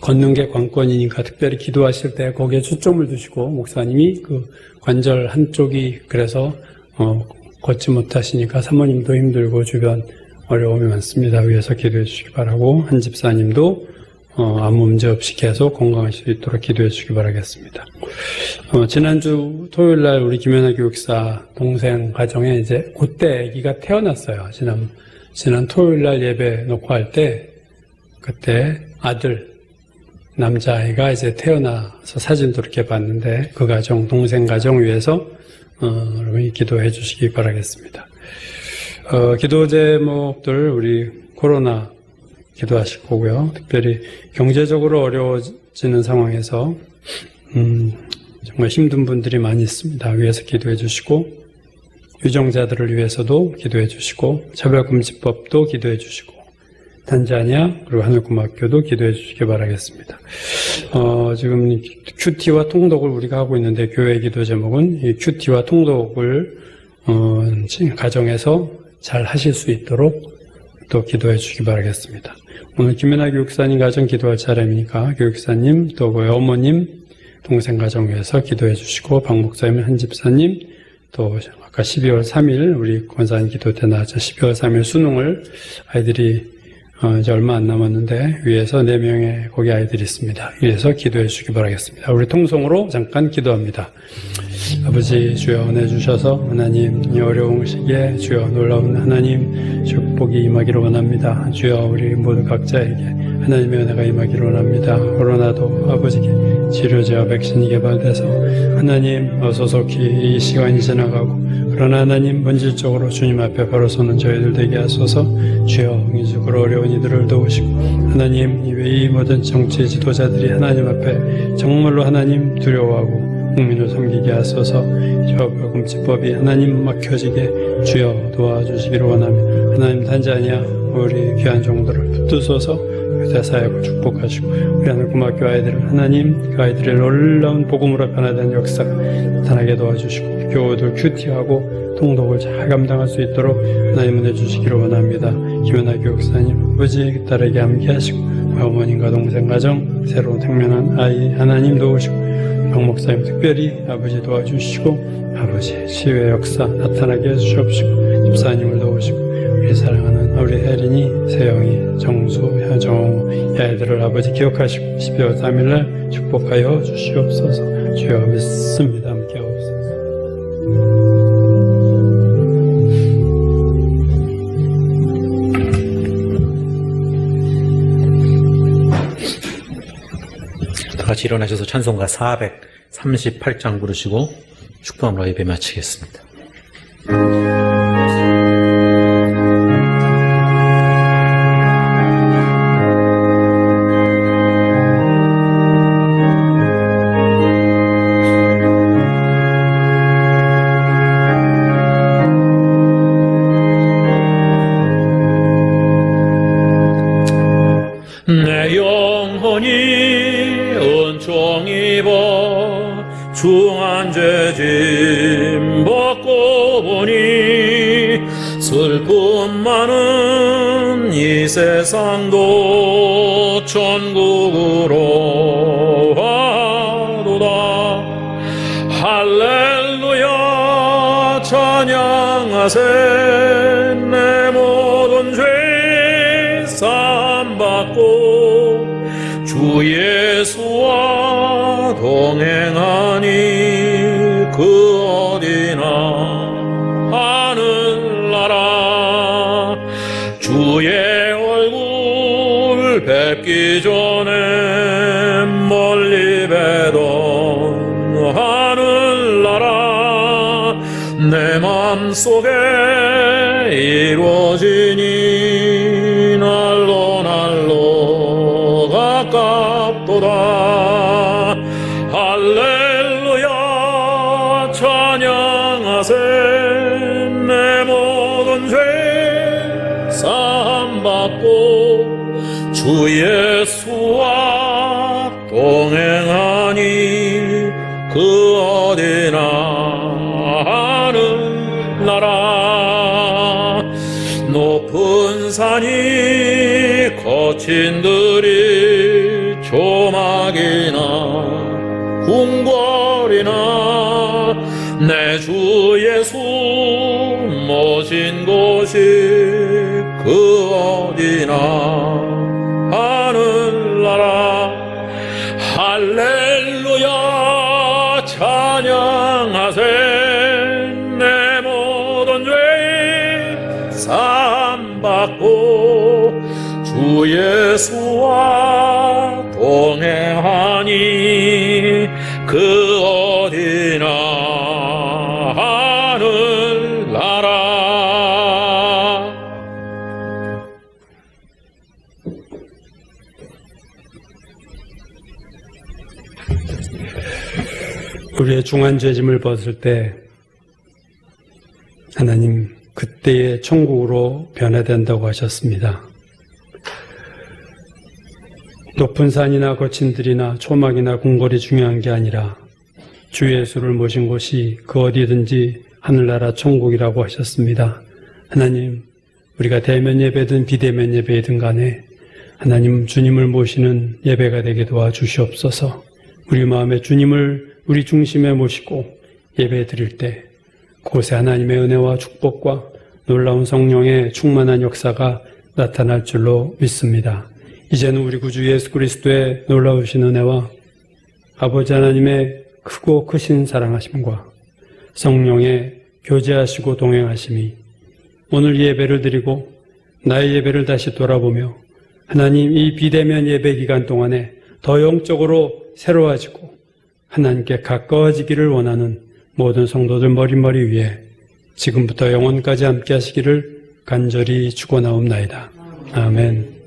걷는 게 관건이니까 특별히 기도하실 때 거기에 초점을 두시고 목사님이 그 관절 한쪽이 그래서 걷지 못하시니까 사모님도 힘들고 주변 어려움이 많습니다. 위해서 기도해 주시기 바라고 한 집사님도 아무 문제 없이 계속 건강하실 수 있도록 기도해 주시기 바라겠습니다. 지난주 토요일 날 우리 김연아 교육사 동생 가정에 이제 그때 아기가 태어났어요. 지난 토요일 날 예배 녹화할 때 그때 아들 남자아이가 이제 태어나서 사진도 이렇게 봤는데 그 가정 동생 가정 위해서 여러분이 기도해 주시기 바라겠습니다. 기도 제목들 우리 코로나 기도하실 거고요. 특별히 경제적으로 어려워지는 상황에서 정말 힘든 분들이 많이 있습니다. 위해서 기도해 주시고 유정자들을 위해서도 기도해 주시고 차별금지법도 기도해 주시고 단자니아 그리고 하늘고등학교도 기도해 주시기 바라겠습니다. 지금 큐티와 통독을 우리가 하고 있는데 교회 기도 제목은 이 큐티와 통독을 가정에서 잘 하실 수 있도록 또 기도해 주시기 바라겠습니다. 오늘 김연아 교육사님 가정 기도할 차례이니까 교육사님 또 그 어머님 동생 가정 위해서 기도해 주시고 박 목사님 한 집사님 또 아까 12월 3일 우리 권사님 기도 때 나왔죠. 12월 3일 수능을 아이들이 이제 얼마 안 남았는데 위에서 4명의 거기 아이들이 있습니다. 위에서 기도해 주시기 바라겠습니다. 우리 통성으로 잠깐 기도합니다. 아버지 주여 은혜 주셔서 하나님 이 어려운 시기에 주여 놀라운 하나님 축복이 임하기를 원합니다. 주여 우리 모두 각자에게 하나님의 은혜가 임하기를 원합니다. 코로나도 아버지께 치료제와 백신이 개발돼서 하나님 소속히 이 시간이 지나가고 그러나 하나님 본질적으로 주님 앞에 바로 서는 저희들 되게 하소서. 주여 응유적으로 어려운 이들을 도우시고 하나님 이 모든 정치 지도자들이 하나님 앞에 정말로 하나님 두려워하고 국민을 섬기게 하소서. 차별금지법이 하나님 막혀지게 주여 도와주시기를 원하며 하나님 단자니아 우리 귀한 종들을 붙드소서. 교대 사역을 축복하시고 우리 하늘고등학교 아이들을 하나님 그 아이들의 놀라운 복음으로 변화된 역사가 나타나게 도와주시고 교우들 큐티하고 통독을 잘 감당할 수 있도록 하나님 은혜 주시기를 원합니다. 김연아 교육사님 아버지 딸에게 함께 하시고 어머님과 동생 가정 새로운 생명한 아이 하나님 도우시고 박 목사님 특별히 아버지 도와주시고 아버지 치유의 역사 나타나게 해주시옵시고 집사님을 도우시고 우리 사랑하는 우리 혜린이, 세영이, 정수, 정우 이 아이들을 아버지 기억하시고 12월 3일날 축복하여 주시옵소서. 주여 믿습니다. 함께 하옵소서. 다 같이 일어나셔서 찬송가 438장 부르시고 축복함으로 예배 마치겠습니다. 내 영혼이 은총 입어 중한 죄짐 벗고 보니 슬픔 많은 이 세상도 천국으로 가도다. 할렐루야 찬양하세. 내 모든 죄 사함받고 주 예수와 동행하니 그 어디나 하늘나라. 주의 얼굴 뵙기 전에 멀리 뵈던 하늘나라. 내 맘속에 이루어지니 날로 날로 가깝도다. 할렐루야 찬양하세. 내 모든 죄 사함받고 주 예수와 동행하니 그 어디나 하는 나라. 높은 산이 거친 들이 조막이나 궁궐이나 내 주 예수 모신 곳이 그 어디나 하늘나라. 할렐루야 찬양하세. 내 모든 죄 사함받고 주 예수와 동행하니 그 어디나 하늘나라. 우리의 중한 죄짐을 벗을 때 하나님 그때의 천국으로 변화된다고 하셨습니다. 높은 산이나 거친 들이나 초막이나 궁궐이 중요한 게 아니라 주 예수를 모신 곳이 그 어디든지 하늘나라 천국이라고 하셨습니다. 하나님, 우리가 대면 예배든 비대면 예배이든 간에 하나님 주님을 모시는 예배가 되게 도와주시옵소서. 우리 마음에 주님을 우리 중심에 모시고 예배 드릴 때 그곳에 하나님의 은혜와 축복과 놀라운 성령의 충만한 역사가 나타날 줄로 믿습니다. 이제는 우리 구주 예수 그리스도의 놀라우신 은혜와 아버지 하나님의 크고 크신 사랑하심과 성령의 교제하시고 동행하심이 오늘 예배를 드리고 나의 예배를 다시 돌아보며 하나님 이 비대면 예배 기간 동안에 더 영적으로 새로워지고 하나님께 가까워지기를 원하는 모든 성도들 머리머리 위에 지금부터 영원까지 함께 하시기를 간절히 축원하옵나이다. 아멘.